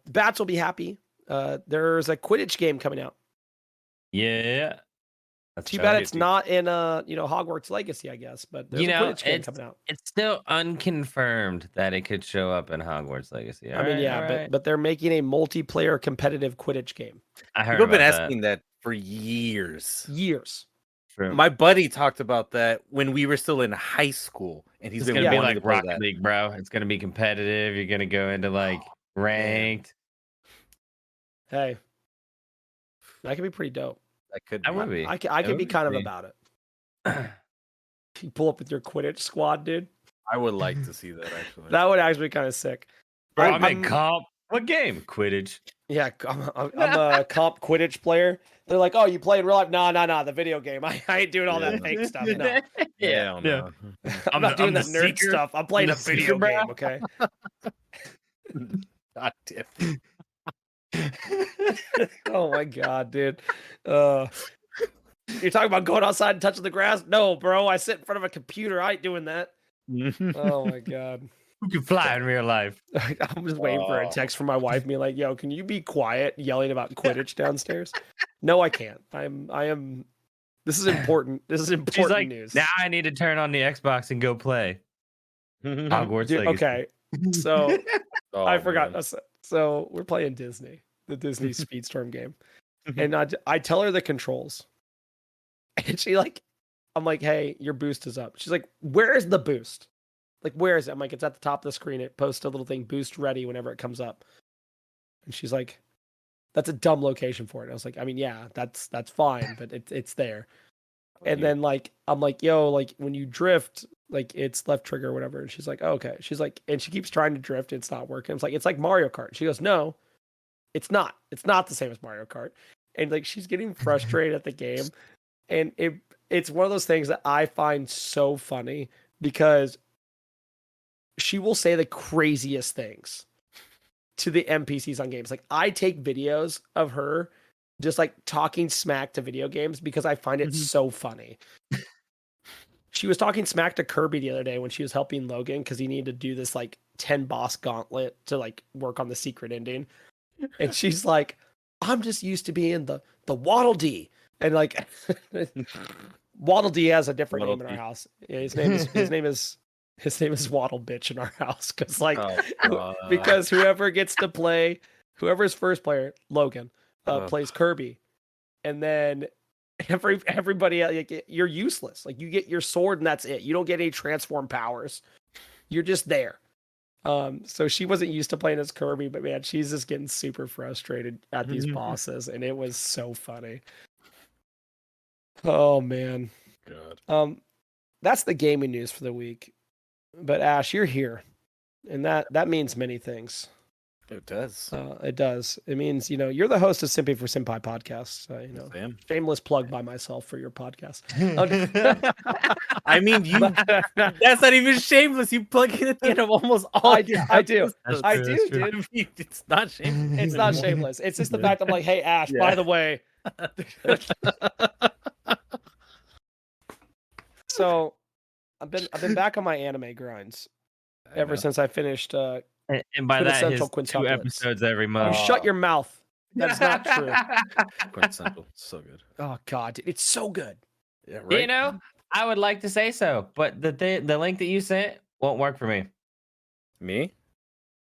Bats will be happy. There's a Quidditch game coming out. Yeah. Too bad it's not in Hogwarts Legacy, I guess. But there's a Quidditch game coming out. It's still unconfirmed that it could show up in Hogwarts Legacy. But they're making a multiplayer competitive Quidditch game. I heard People have been about asking that for years. True. My buddy talked about that when we were still in high school, and he's gonna be like Rocket League, bro. It's gonna be competitive. You're gonna go into like ranked. Hey, that could be pretty dope. That could. I would be. I could be kind of about it. You pull up with your Quidditch squad, dude. I would like to see that actually. That would actually be kind of sick. Bro, I'm in comp. What game? Quidditch. Yeah, I'm a comp Quidditch player. They're like, oh, you play in real life? No, the video game. I ain't doing all that fake stuff. No. Yeah. I'm not doing that nerd stuff. I'm playing a video game, okay? God damn. Oh my god, dude. You're talking about going outside and touching the grass? No, bro. I sit in front of a computer. I ain't doing that. Oh my god. Who can fly in real life? I'm just waiting for a text from my wife being like, yo, can you be quiet yelling about Quidditch downstairs? No, I can't. I am this is important. This is important She's like, news. now I need to turn on the Xbox and go play Hogwarts Legacy. Okay. So I forgot. Man. So we're playing Disney, the Disney Speedstorm game. And I tell her the controls. And I'm like, hey, your boost is up. She's like, where is the boost? Like, where is it? I'm like, it's at the top of the screen. It posts a little thing, boost ready, whenever it comes up. And she's like, that's a dumb location for it. And I was like, I mean, yeah, that's fine, but it's there. And then I'm like, yo, like when you drift, like it's left trigger or whatever. And she's like, oh, okay. She's like, and she keeps trying to drift. It's not working. It's like Mario Kart. She goes, no, it's not. It's not the same as Mario Kart. And like, she's getting frustrated at the game. And it's one of those things that I find so funny because she will say the craziest things to the NPCs on games. Like I take videos of her just like talking smack to video games because I find it so funny. She was talking smack to Kirby the other day when she was helping Logan because he needed to do this like 10 boss gauntlet to like work on the secret ending. And she's like, I'm just used to being the Waddle Dee. And like Waddle Dee has a different name in our house. Yeah, his name is Waddle Bitch in our house because because whoever's first player, Logan, plays Kirby, and then everybody like, you're useless. Like you get your sword and that's it. You don't get any transform powers. You're just there. So she wasn't used to playing as Kirby, but man, she's just getting super frustrated at these bosses, and it was so funny. Oh man. God. That's the gaming news for the week. But Ash, you're here, and that means many things. It does. It does. It means you're the host of Simping For Senpai Podcast. Shameless plug by myself for your podcast. I mean, that's not even shameless. You plug in at the end of almost all. I do. Dude. It's not shameless. It's not shameless. It's just the fact I'm like, hey Ash, by the way. So I've been back on my anime grinds ever since I finished and by that his 2 episodes every month. You shut your mouth. That's not true. Quintessential. So good. Oh god, dude, it's so good. Yeah, right. I would like to say so, but the link that you sent won't work for me. Me?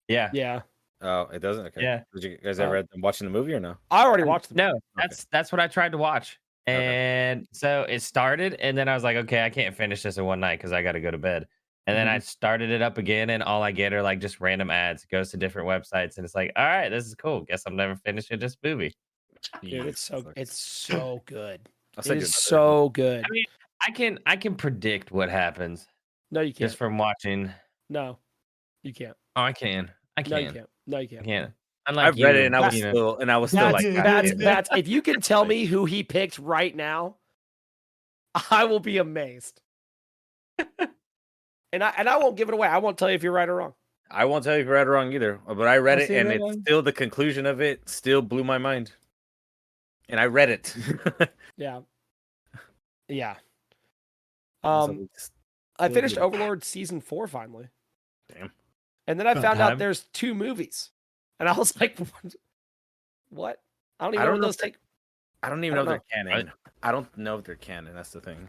Yeah. Yeah. Oh, it doesn't? Okay. Yeah. Did you guys ever watching the movie or no? I already watched the movie. No, that's what I tried to watch. And so it started, and then I was like, okay, I can't finish this in one night because I got to go to bed. And then I started it up again, and all I get are like just random ads. It goes to different websites, and it's like, all right, this is cool. Guess I'm never finishing this movie. Dude, it's so good. It's so good. I mean, I can predict what happens. No, you can't. Just from watching. No, you can't. Oh, I can. No, you can't. No, you can't. I can't. I've read it, and I was still like, Bats, if you can tell me who he picked right now, I will be amazed. And I won't give it away. I won't tell you if you're right or wrong. I won't tell you if you're right or wrong either. But I read it, and it's still the conclusion of it still blew my mind. And I read it. Yeah. Yeah. So I finished Overlord season 4 finally. Damn. And then I found out there's 2 movies. And I was like, what? I don't even know when those take. I don't even know if they're canon. I don't know if they're canon. That's the thing.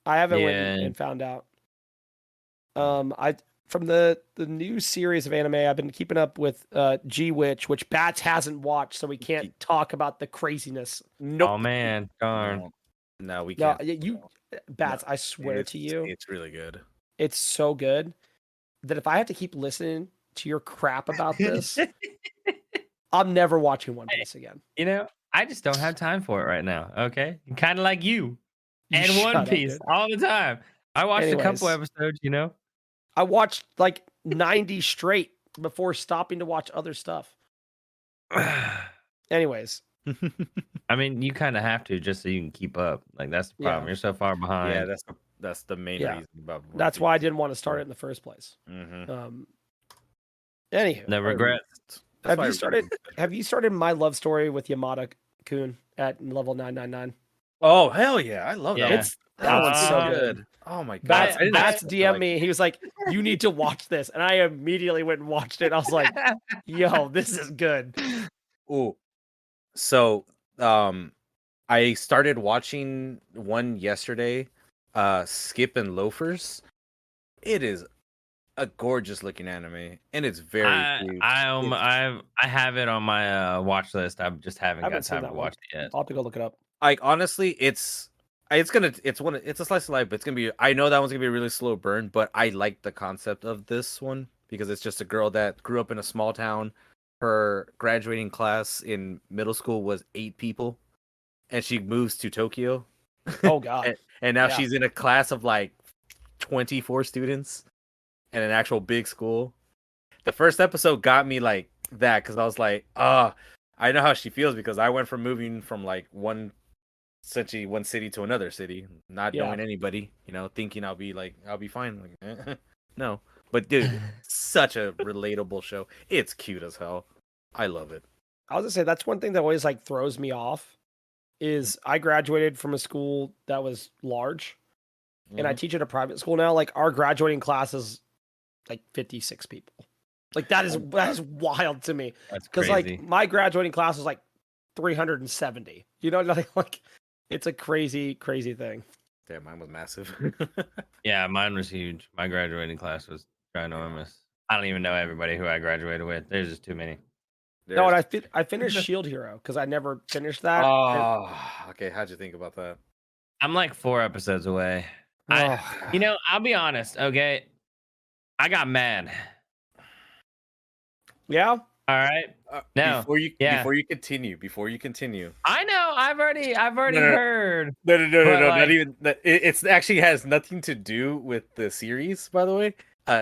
I haven't went and found out. From the new series of anime, I've been keeping up with G-Witch, which Bats hasn't watched, so we can't talk about the craziness. Nope. Oh man, darn. No, we can't. No, Bats, I swear to you, it's really good. It's so good that if I have to keep listening to your crap about this, I'm never watching One Piece again. You know, I just don't have time for it right now. Okay, kind of like you and One Piece all the time. I watched a couple episodes. You know, I watched like 90 straight before stopping to watch other stuff. Anyways. I mean, you kind of have to just so you can keep up. Like, that's the problem. You're so far behind. Yeah, that's the main reason about One That's Piece. why I didn't want to start it in the first place. Anywho. No regrets. Have you started My Love Story with Yamada-kun at level 999? Oh, hell yeah. I love that. That one's so good. Oh my god. That's DM me. He was like, you need to watch this. And I immediately went and watched it. I was like, yo, this is good. Ooh. So I started watching one yesterday, Skip and Loafers. It is a gorgeous looking anime, and it's very cute. I have it on my watch list. I just haven't got time to watch it yet. I'll have to go look it up. Like, honestly, it's a slice of life, but it's gonna be, I know that one's gonna be a really slow burn, but I like the concept of this one because it's just a girl that grew up in a small town. Her graduating class in middle school was 8 people, and she moves to Tokyo. Oh god. and now she's in a class of like 24 students in an actual big school. The first episode got me like that because I was like, I know how she feels because I went from moving from like one city to another city, not knowing anybody, thinking I'll be fine. Like, no. But dude, such a relatable show. It's cute as hell. I love it. I was gonna say that's one thing that always like throws me off is I graduated from a school that was large, and I teach at a private school now. Like our graduating class is like 56 people. Like that is wild to me. Because like my graduating class was like 370. You know, like it's a crazy thing. Yeah, mine was massive. Yeah, mine was huge. My graduating class was ginormous. I don't even know everybody who I graduated with. There's just too many. No, and I finished Shield Hero because I never finished that. Oh, okay. How'd you think about that? I'm like 4 episodes away. I'll be honest. Okay, I got mad. Yeah. All right. No. Before you continue. I know. I've already heard. No. Not even. It actually has nothing to do with the series. By the way,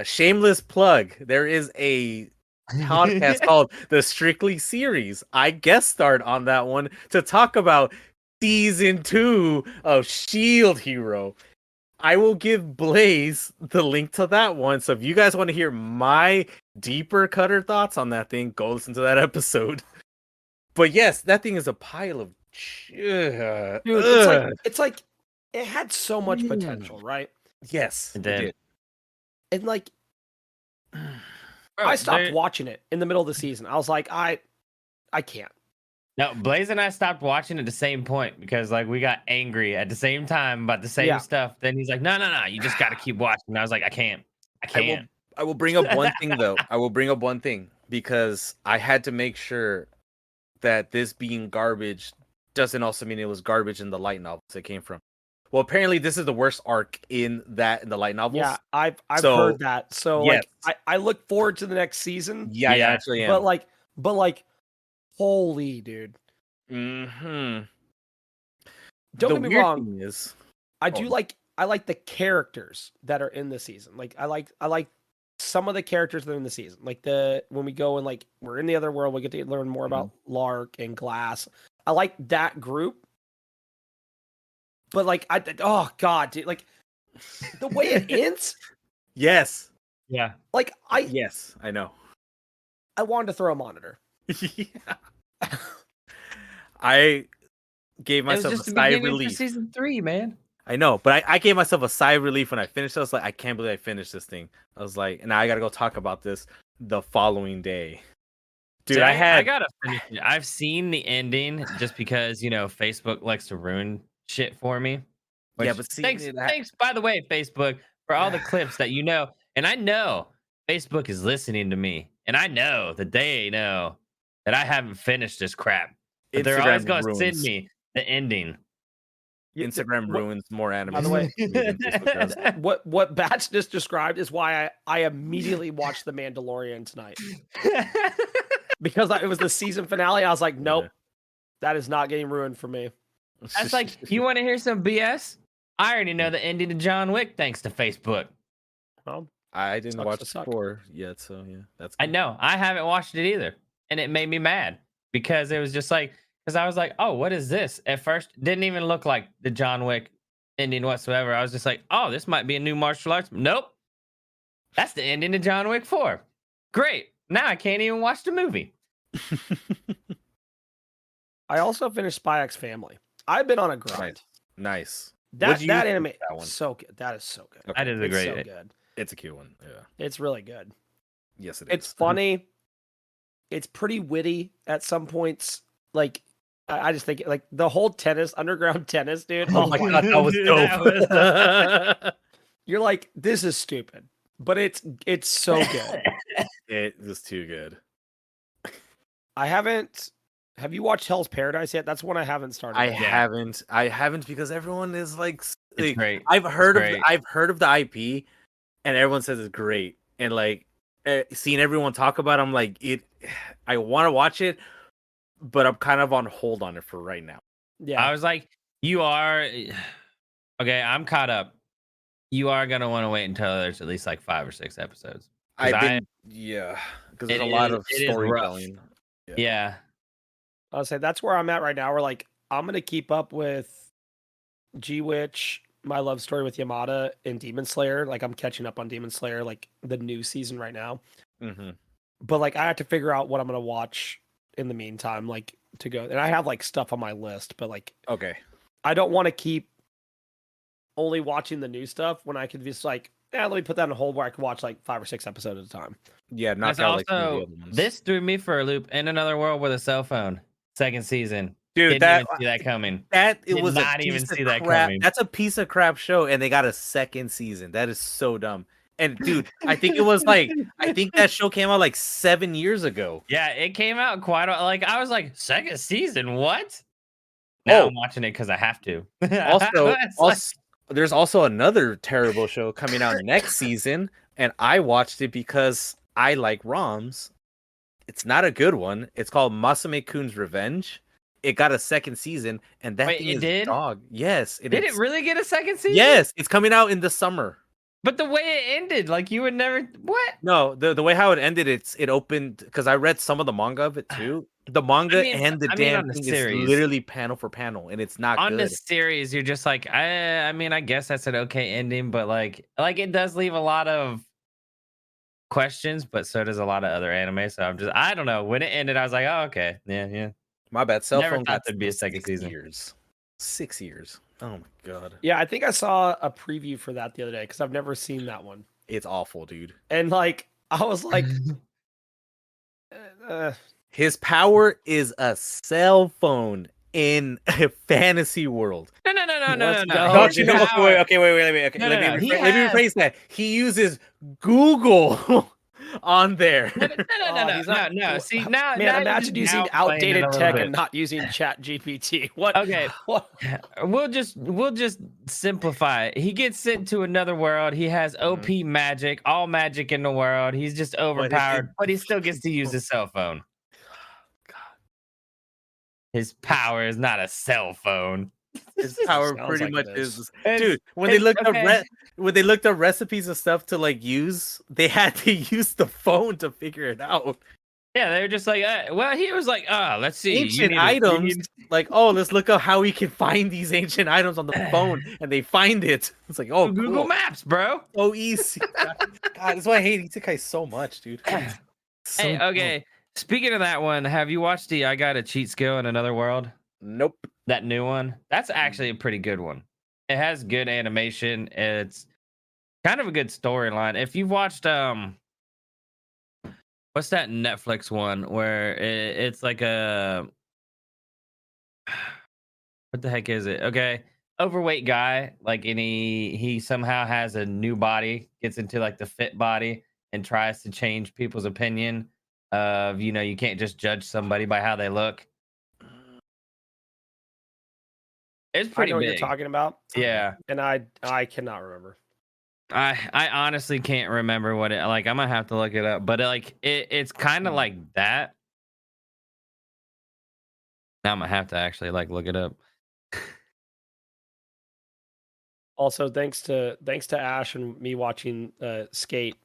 shameless plug. There is a podcast called The Strictly Series. I guest starred on that one to talk about season 2 of Shield Hero. I will give Blaise the link to that one. So if you guys want to hear my deeper cutter thoughts on that thing, go listen to that episode. But yes, that thing is a pile of dude. It's like it had so much potential, right? Yes, it did. And like, I stopped watching it in the middle of the season. I was like, I can't. No, Blaise and I stopped watching at the same point because like we got angry at the same time about the same stuff. Then he's like, no, you just got to keep watching. And I was like, I can't. I will bring up one thing though. I will bring up one thing because I had to make sure that this being garbage doesn't also mean it was garbage in the light novels it came from. Well, apparently this is the worst arc in the light novels. Yeah, I've heard that. So like, I look forward to the next season. Yeah, I actually am. But like, holy dude. Mm-hmm. Don't get me wrong. I like the characters that are in the season. Like I like some of the characters that are in the season. Like when we go and like we're in the other world, we get to learn more about Lark and Glass. I like that group. But like oh god, dude, like the way it ends. Yes. Yeah. Like yes, I know. I wanted to throw a monitor. I gave myself a sigh of relief. Season 3, man. I know, but I gave myself a sigh of relief when I finished. I was like, I can't believe I finished this thing. I was like, and now I gotta go talk about this the following day. Dude, See, I I gotta finish it. I've seen the ending just because Facebook likes to ruin shit for me. yeah, Which, but see, thanks, by the way, Facebook, for all the clips that and I know Facebook is listening to me, and I know that they know that I haven't finished this crap, but they're always Instagram gonna send ruins. me the ending. Instagram ruins more anime. By the way, than Facebook does. what Bats just described is why I immediately watched The Mandalorian tonight because it was the season finale. I was like, nope, that is not getting ruined for me. That's like, you want to hear some BS? I already know the ending to John Wick thanks to Facebook. Well, I didn't watch 4 yet, so yeah, that's good. I know. I haven't watched it either, and it made me mad because it was just like, because I was like, oh, what is this? At first, didn't even look like the John Wick ending whatsoever. I was just like, oh, this might be a new martial arts. Nope. That's the ending to John Wick 4. Great. Now I can't even watch the movie. I also finished Spy X Family. I've been on a grind. Nice. That anime is so good. That is so good. That is a great. So good. It's a cute one. Yeah. It's really good. Yes, it is. It's funny. It's pretty witty at some points. Like, I just think like the whole underground tennis, dude. Oh my god, that was dope. You're like, this is stupid, but it's so good. It was too good. Have you watched Hell's Paradise yet? That's one I haven't started. I haven't because everyone is like, it's great. I've heard of the IP, and everyone says it's great, and like seeing everyone talk about it, I'm like, I want to watch it, but I'm kind of on hold on it for right now. Yeah, I was like, you are okay. I'm caught up. You are gonna want to wait until there's at least like 5 or 6 episodes. Because there's a lot of storytelling. Yeah. I'll say that's where I'm at right now. We're like, I'm gonna keep up with G-Witch, My Love Story with Yamada, and Demon Slayer. Like, I'm catching up on Demon Slayer, like the new season right now. Mm-hmm. But like, I have to figure out what I'm gonna watch in the meantime, like to go. And I have like stuff on my list, but like, okay, I don't want to keep only watching the new stuff when I could just like, let me put that on hold where I can watch like 5 or 6 episodes at a time. Yeah, not also this threw me for a loop. In Another World with a Cell Phone, 2nd season. Dude, didn't even see that coming. Was not even see that coming. That's a piece of crap show, and they got a 2nd season. That is so dumb. And dude, I think that show came out like 7 years ago. Yeah, it came out quite like I was like, 2nd season, what? Now I'm watching it because I have to. Also, there's also another terrible show coming out next season, and I watched it because I like ROMs. It's not a good one. It's called Masame-kun's Revenge. It got a 2nd season, and that thing is dog. Yes, did it really get a 2nd season? Yes, it's coming out in the summer. But the way it ended, like you would never what? No, the way how it ended, it opened because I read some of the manga of it too. The manga and the damn thing is literally panel for panel, and it's not on good. The series. You're just like, I guess that's an okay ending, but like it does leave a lot of questions, but so does a lot of other anime. So I don't know. When it ended, I was like, oh, okay, yeah. My bad. Cell phone got there'd be a 2nd season. 6 years. Oh my god. Yeah, I think I saw a preview for that the other day because I've never seen that one. It's awful, dude. And like, I was like, his power is a cell phone in a fantasy world. No. Don't you know? Okay, wait. Let me rephrase that. He uses Google on there. No. See now, imagine using outdated tech and not using Chat GPT. What? Okay, we'll just simplify it. He gets sent to another world. He has OP magic, all magic in the world. He's just overpowered, but he still gets to use his cell phone. His power is not a cell phone. His power pretty much is, dude. When they looked up recipes of stuff to like use, they had to use the phone to figure it out. Yeah, they were just like, he was like, let's see ancient items. Like, let's look up how we can find these ancient items on the phone, and they find it. It's like, Google Maps, bro. So easy. God, that's why I hate Isekai so much, dude. Hey, okay. Speaking of that one, have you watched the I Got a Cheat Skill in Another World? Nope. That new one? That's actually a pretty good one. It has good animation. It's kind of a good storyline. If you've watched what's that Netflix one where it's like a what the heck is it? Okay, overweight guy, like, and he somehow has a new body, gets into like the fit body, and tries to change people's opinion of, you can't just judge somebody by how they look. It's I pretty know what big. you're talking about. Yeah. And I cannot remember. I honestly can't remember what it like. I'm gonna have to look it up, but it's kind of like that. Now I'm gonna have to actually like look it up. Also, thanks to Ash and me watching Skate,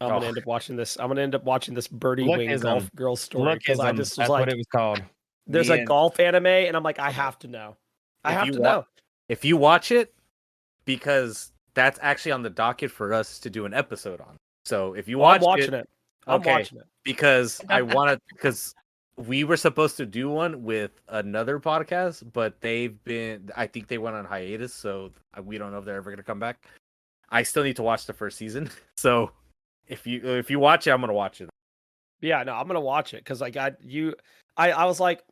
I'm gonna end up watching this. I'm gonna end up watching this Birdie Wing golf girl story because I just was That's like, what it was called. there's a golf anime, and I'm like, I have to know. I have to know. If you watch it, because that's actually on the docket for us to do an episode on. So if you watch it, I'm watching it because because we were supposed to do one with another podcast, but I think they went on hiatus, so we don't know if they're ever gonna come back. I still need to watch the first season, so if you watch it, I'm gonna watch it. Yeah, no, I'm gonna watch it because like I was like,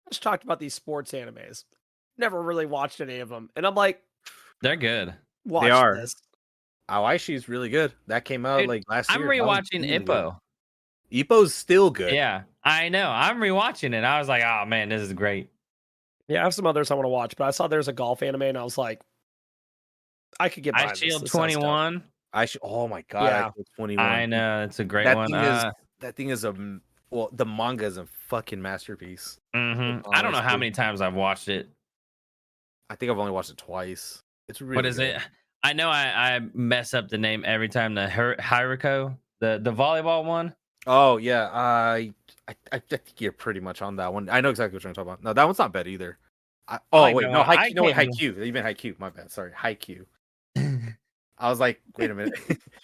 let's talk about these sports animes. Never really watched any of them, and I'm like, they're good. Watch they are. This. Awashi is really good. That came out like last year. I'm rewatching Ippo. Ippo's still good. Yeah, I know. I'm rewatching it. I was like, oh man, this is great. Yeah, I have some others I want to watch, but I saw there's a golf anime, and I was like, I could get behind Ice Shield 21. Oh my god, yeah. Ice Shield 21. I know, it's a great one. That thing is the manga is a fucking masterpiece. Mm-hmm. I don't know how many times I've watched it. I think I've only watched it twice. It's really what is good. it? I know I mess up the name every time. The Hiriko, the volleyball one. Oh yeah, I think you're pretty much on that one. I know exactly what you're talking about. No, that one's not bad either. Haikyuu. You meant Haikyuu. My bad. Sorry, Haikyuu. I was like, wait a minute.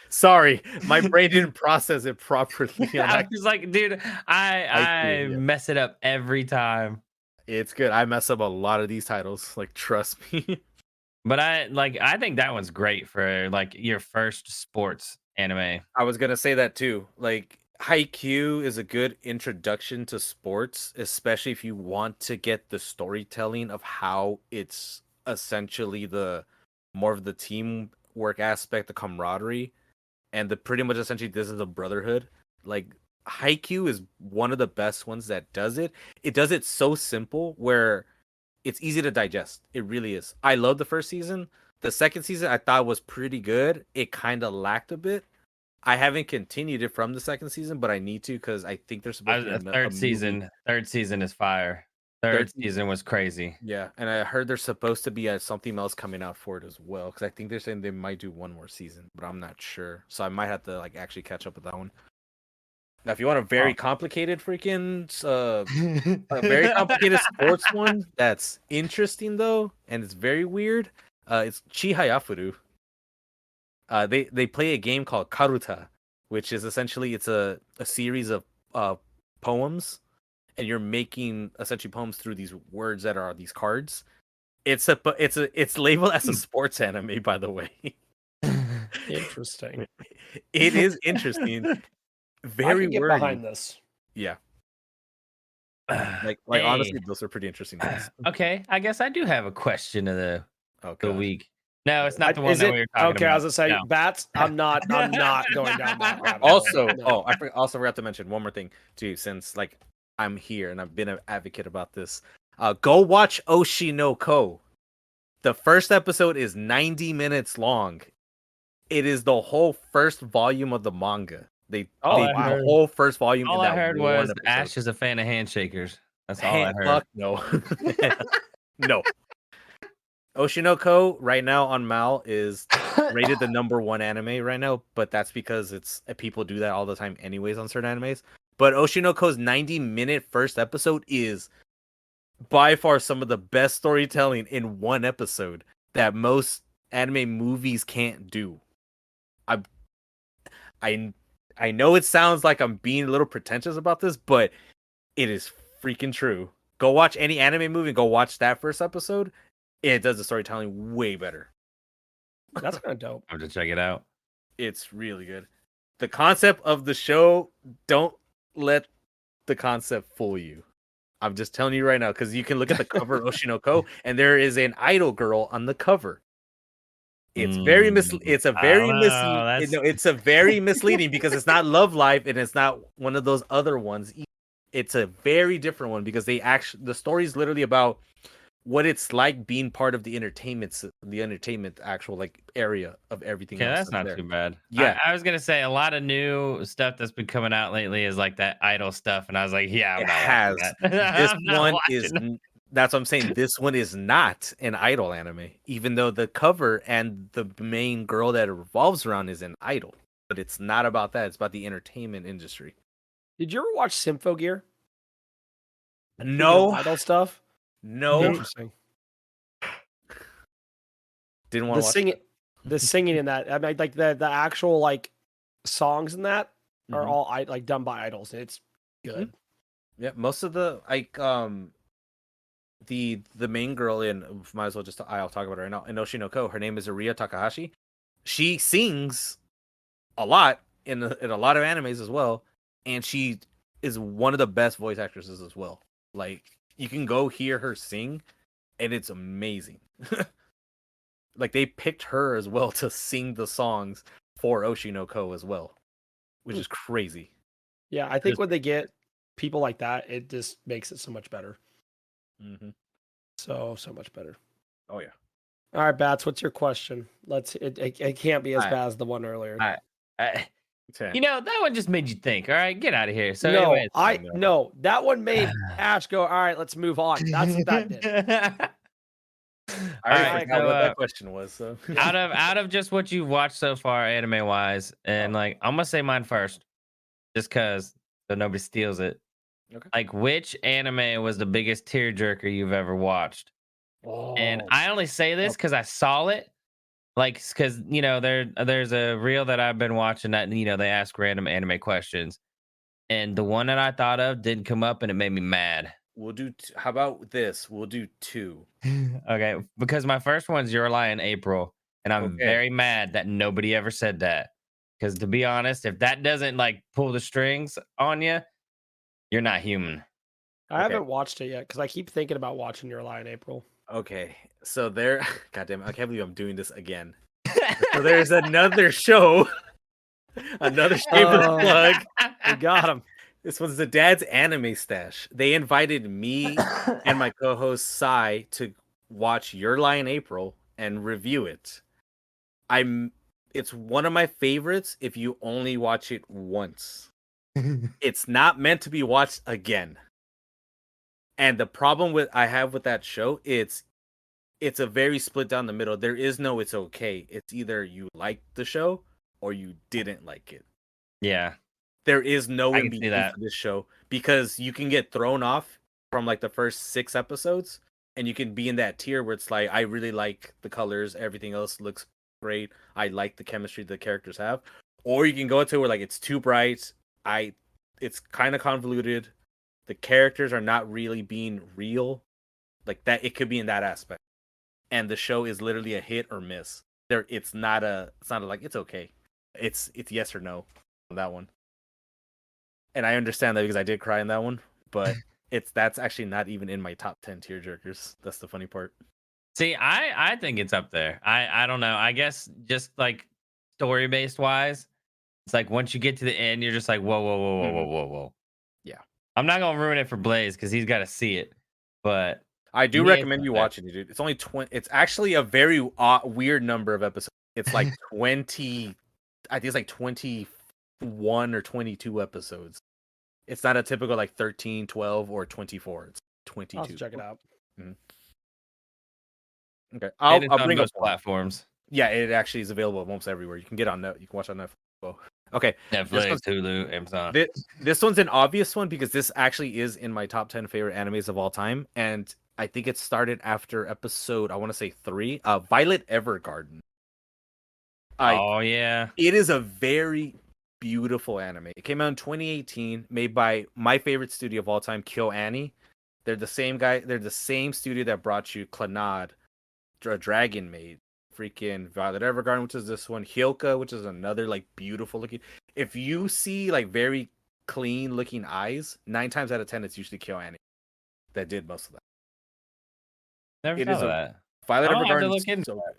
Sorry, my brain didn't process it properly. I was like, dude, I mess it up every time. It's good. I mess up a lot of these titles. Like, trust me. But I think that one's great for like your first sports anime. I was gonna say that too. Like, Haikyuu is a good introduction to sports, especially if you want to get the storytelling of how it's essentially the more of the teamwork aspect, the camaraderie, and pretty much essentially this is a brotherhood. Like, Haikyuu is one of the best ones that does it. It does it so simple where it's easy to digest. It really is. I love the first season. The second season I thought was pretty good. It kind of lacked a bit. I haven't continued it from the second season, but I need to because I think there's supposed to be third season. Third season is fire. Third season was crazy. Yeah, and I heard there's supposed to be something else coming out for it as well because I think they're saying they might do one more season, but I'm not sure. So I might have to like actually catch up with that one. Now, if you want a very complicated a very complicated sports one that's interesting though, and it's very weird, it's Chihayafuru. They play a game called Karuta, which is essentially it's a series of poems, and you're making essentially poems through these words that are these cards. It's labeled as a sports anime, by the way. Interesting. It is interesting. Very I can get wordy. behind this. Yeah. Like hey. Honestly, those are pretty interesting things. Okay, I guess I do have a question of the week. No, it's not the one that we were talking about. Okay, I was gonna say bats. I'm not going down that rabbit hole. I also forgot to mention one more thing too. Since like I'm here and I've been an advocate about this, go watch Oshi no Ko. The first episode is 90 minutes long. It is the whole first volume of the manga. The whole first volume. All I heard was Ash is a fan of handshakers. That's all I heard. Fuck no. No. Oshi no Ko right now on Mal is rated the #1 anime right now, but that's because people do that all the time anyways on certain animes. But Oshi no Ko's 90-minute first episode is by far some of the best storytelling in one episode that most anime movies can't do. I know it sounds like I'm being a little pretentious about this, but it is freaking true. Go watch any anime movie and go watch that first episode. It does the storytelling way better. That's kind of dope. I have to check it out. It's really good. The concept of the show, don't let the concept fool you. I'm just telling you right now, because you can look at the cover of Oshinoko, and there is an idol girl on the cover. It's very it's a very misleading because it's not Love Life and it's not one of those other ones. It's a very different one because the story is literally about what it's like being part of the entertainment actual like area of everything. Okay, else that's not there. too bad. Yeah, I was gonna say a lot of new stuff that's been coming out lately is like that idol stuff, and I was like, yeah, I'm not watching that. This I'm not one watching is. That's what I'm saying. This one is not an idol anime, even though the cover and the main girl that it revolves around is an idol. But it's not about that. It's about the entertainment industry. Did you ever watch Symphogear? No. Idol stuff? No. Interesting. Didn't want to watch the singing in that. I mean, like the actual like songs in that are all like done by idols. It's good. Yeah, most of the like the main girl in might as well just I'll talk about her right now. In Oshinoko, her name is Aria Takahashi. She sings a lot in a lot of animes as well, and she is one of the best voice actresses as well. Like you can go hear her sing, and it's amazing. Like they picked her as well to sing the songs for Oshinoko as well, which is crazy. Yeah, I think when they get people like that, it just makes it so much better. Mm-hmm. So much better. Oh yeah. All right, Bats. What's your question? It can't be as bad as the one earlier. You know that one just made you think. All right, get out of here. So no, anyways, no, that one made Ash go. All right, let's move on. That's what that did. I already forgot what that question was. So out of just what you've watched so far, anime wise, and like I'm gonna say mine first, just cause so nobody steals it. Okay. Like which anime was the biggest tearjerker you've ever watched? And I only say this because I saw it. Like, because you know there's a reel that I've been watching that they ask random anime questions, and the one that I thought of didn't come up, and it made me mad. We'll do. How about this? We'll do 2. Okay, because my first one's Your Lie in April, and I'm very mad that nobody ever said that. Because to be honest, if that doesn't like pull the strings on you, you're not human. I haven't watched it yet because I keep thinking about watching Your Lie in April. Okay, so there. Goddamn, I can't believe I'm doing this again. So there's another show, another shameless plug. We got him. This was the Dad's Anime Stash. They invited me and my co-host Sai to watch Your Lie in April and review it. It's one of my favorites if you only watch it once. It's not meant to be watched again. And the problem I have with that show, it's a very split down the middle. There is no it's okay. It's either you liked the show or you didn't like it. Yeah. There is no in between for this show because you can get thrown off from like the first 6 episodes and you can be in that tier where it's like, I really like the colors. Everything else looks great. I like the chemistry the characters have. Or you can go to where like it's too bright. It's kind of convoluted. The characters are not really being real. Like that, it could be in that aspect. And the show is literally a hit or miss. It's not like it's okay. It's yes or no on that one. And I understand that because I did cry in that one, but that's actually not even in my top 10 tearjerkers. That's the funny part. See, I think it's up there. I don't know. I guess just like story based wise, it's like once you get to the end, you're just like whoa. Yeah, I'm not gonna ruin it for Blaise because he's got to see it, but I do recommend you watching it, dude. It's only 20. It's actually a very weird number of episodes. It's like 20. I think it's like 21 or 22 episodes. It's not a typical like 13, 12, or 24. It's 22. I'll have to check it out. Mm-hmm. Okay, I'll bring up platforms. Yeah, it actually is available almost everywhere. You can get on Net. You can watch on Netflix. Okay, Netflix, Hulu, Amazon. This one's an obvious one because this actually is in my top 10 favorite animes of all time, and I think it started after episode, I want to say 3, Violet Evergarden. Oh yeah, it is a very beautiful anime. It came out in 2018, made by my favorite studio of all time, KyoAni. They're the same studio that brought you Clannad, Dragon Maid, freaking Violet Evergarden, which is this one, Hyoka, which is another like beautiful looking. If you see like very clean looking eyes, 9 times out of 10 it's usually KyoAni that did most of that. Never thought of that. Violet I'll have to Evergarden's look into so that. good.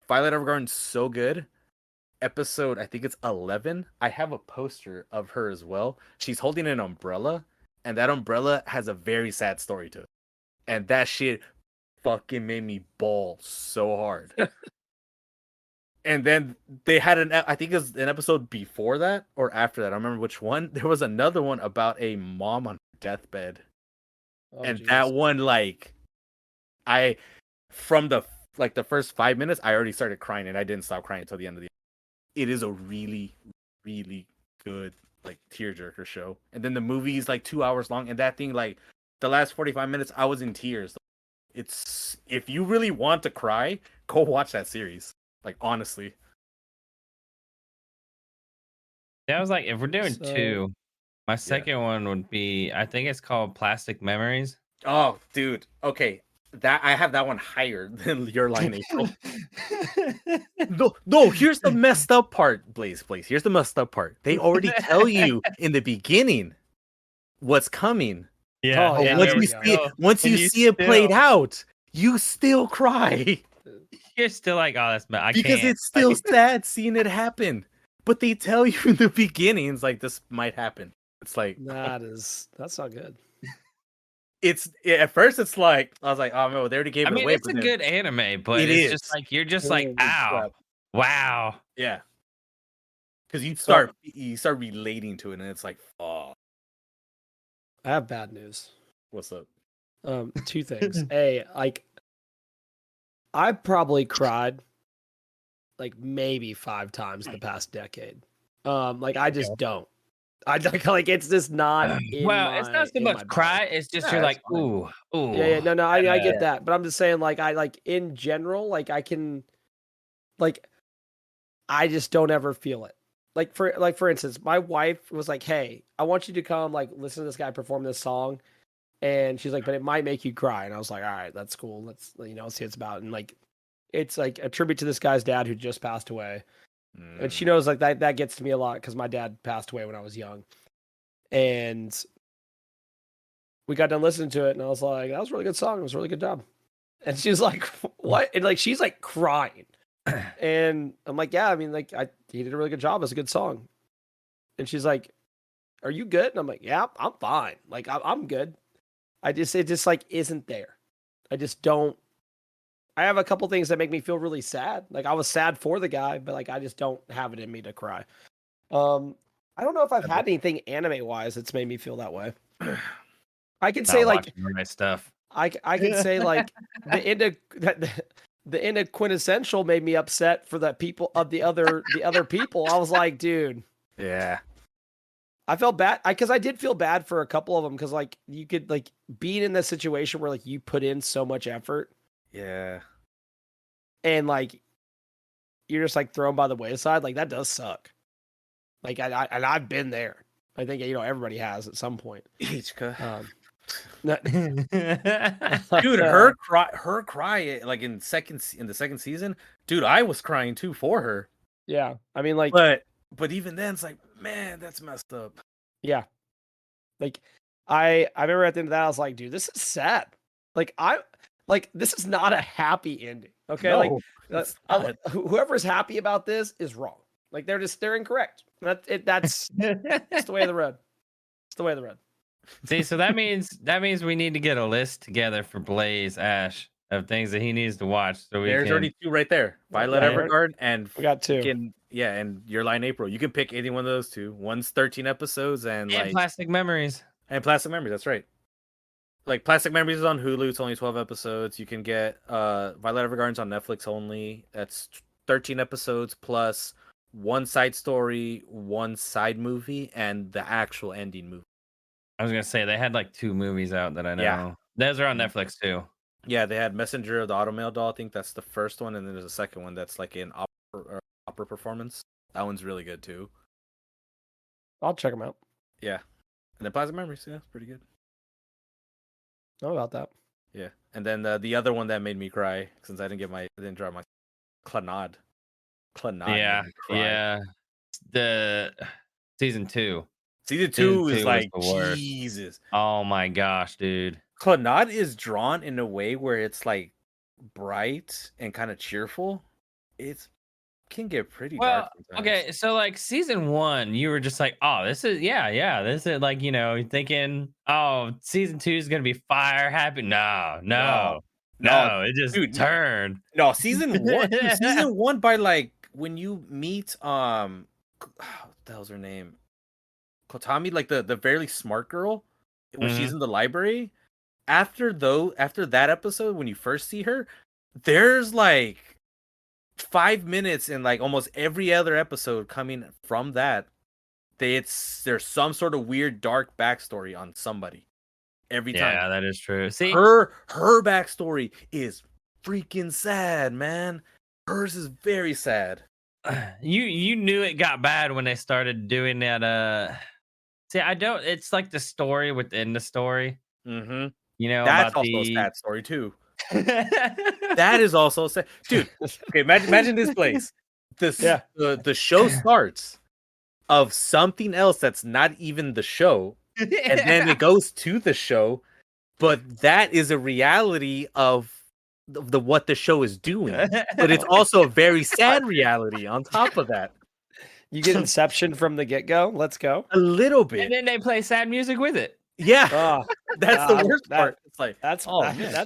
Violet Evergarden's so good. Episode, I think it's 11. I have a poster of her as well. She's holding an umbrella, and that umbrella has a very sad story to it. And that shit fucking made me bawl so hard. And then they had I think it was an episode before that or after that. I don't remember which one. There was another one about a mom on her deathbed. And Jesus. that one, like, from the first 5 minutes, I already started crying, and I didn't stop crying until the end of the. It is a really, really good like tearjerker show. And then the movie is like 2 hours long, and that thing, like, the last 45 minutes, I was in tears. It's, if you really want to cry, go watch that series. Like, honestly. Yeah, I was like, if we're doing two, my second one would be, I think it's called Plastic Memories. Oh, dude. Okay. That I have that one higher than your line, April. No, here's the messed up part, Blaise. Here's the messed up part. They already tell you in the beginning what's coming. Yeah. Oh, yeah, once you see it played out, you still cry. You're still like, oh, that's bad. Because it's still sad seeing it happen. But they tell you in the beginnings, like, this might happen. It's like, that's not good. At first it's like, I was like, oh no, they already gave it away. It's a good anime, but it's just like, you're just like, ow, wow. Yeah. Because you start relating to it, and it's like, oh. I have bad news. What's up? 2 things. A, like, I probably cried like maybe 5 times in the past decade. Like, I just don't. I like, it's just not. It's not so much cry. It's just you're like, ooh. Yeah. No. I get that, but I'm just saying, like, I like in general, like, I can, like, I just don't ever feel it. Like, for instance, my wife was like, "Hey, I want you to come, like, listen to this guy perform this song," and she's like, "But it might make you cry." And I was like, "All right, that's cool. Let's see what it's about." And like, it's like a tribute to this guy's dad who just passed away. And she knows, like, that gets to me a lot because my dad passed away when I was young. And we got done listening to it, and I was like, that was a really good song. It was a really good job. And she's like, what? And like, she's like crying. And I'm like, yeah, I mean, like, he did a really good job. It's a good song. And she's like, are you good? And I'm like, yeah, I'm fine. Like, I'm good. It just like isn't there. I just don't. I have a couple things that make me feel really sad. Like, I was sad for the guy, but like, I just don't have it in me to cry. I don't know if I've had anything anime wise that's made me feel that way. I can say like nice stuff. I can say like the end of Quintessential made me upset for the people of the other people. I was like, dude. Yeah. I felt bad because I did feel bad for a couple of them because like you could like being in this situation where like you put in so much effort. Yeah. And like you're just like thrown by the wayside. Like that does suck. Like I've been there. I think everybody has at some point. Ichika. Dude, her cry like in the second season, dude, I was crying too for her. Yeah. I mean, like, but even then it's like, man, that's messed up. Yeah. Like I remember at the end of that, I was like, dude, this is sad. Like this is not a happy ending. Okay. No, like whoever's happy about this is wrong. Like they're incorrect. That's the way of the road. It's the way of the road. See, so that means we need to get a list together for Blaise Ash of things that he needs to watch. So there's already 2 right there. Violet Evergarden and we got 2. And Your Lie in April. You can pick any one of those 2. One's 13 episodes and like Plastic Memories. And Plastic Memories, that's right. Like Plastic Memories is on Hulu. It's only 12 episodes. You can get Violet Evergarden's on Netflix only. That's 13 episodes plus 1 side story, 1 side movie, and the actual ending movie. I was gonna say they had like 2 movies out that I know. Yeah. Those are on Netflix too. Yeah, they had Messenger of the Automail Doll. I think that's the first one, and then there's a second one that's like an opera performance. That one's really good too. I'll check them out. Yeah, and then Plastic Memories. Yeah, it's pretty good. Know about that. Yeah, and then the other one that made me cry since I didn't draw my Clannad. Clannad Yeah, made me cry. yeah. The season 2. Season Season 2 is 2 was like the worst. Jesus. Oh my gosh, dude. Clannad is drawn in a way where it's like bright and kind of cheerful. It can get pretty dark Well, sometimes. okay, so like season 1, you were just like, oh, this is this is like, thinking, oh, season 2 is gonna be fire happy. No, No, it just dude, turned. no, season 1 by like when you meet what the hell's her name? Kotami, like the very smart girl when she's in the library. After that episode, when you first see her, there's like 5 minutes in like almost every other episode coming from that. There's some sort of weird dark backstory on somebody every time. Yeah, that is true. See, her backstory is freaking sad, man. Hers is very sad. you knew it got bad when they started doing that. See, I don't. It's like the story within the story. Mm-hmm. about That's also a sad story too. That is also sad, dude. Okay, imagine this place. The show starts of something else that's not even the show, and then it goes to the show, but that is a reality of the what the show is doing. But it's also a very sad reality on top of that. You get Inception from the get-go. Let's go. A little bit. And then they play sad music with it. Yeah. Oh, that's the worst part. It's like that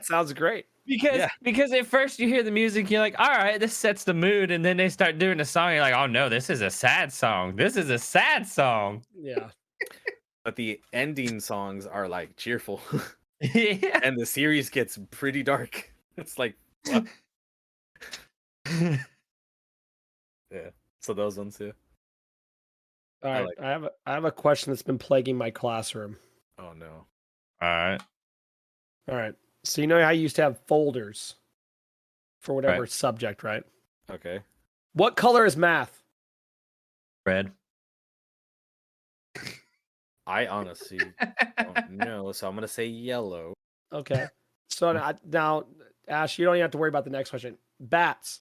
sounds great. Because at first you hear the music, you're like, all right, this sets the mood, and then they start doing the song, you're like, oh no, this is a sad song. This is a sad song. Yeah. But the ending songs are like cheerful. Yeah. And the series gets pretty dark. It's like what? Yeah. So those ones, yeah. All right. I have a question that's been plaguing my classroom. Oh no. All right. So you know how you used to have folders for whatever subject, right? Okay. What color is math? Red. I honestly don't know, so I'm gonna say yellow. Okay. So now, Ash, you don't even have to worry about the next question. Bats.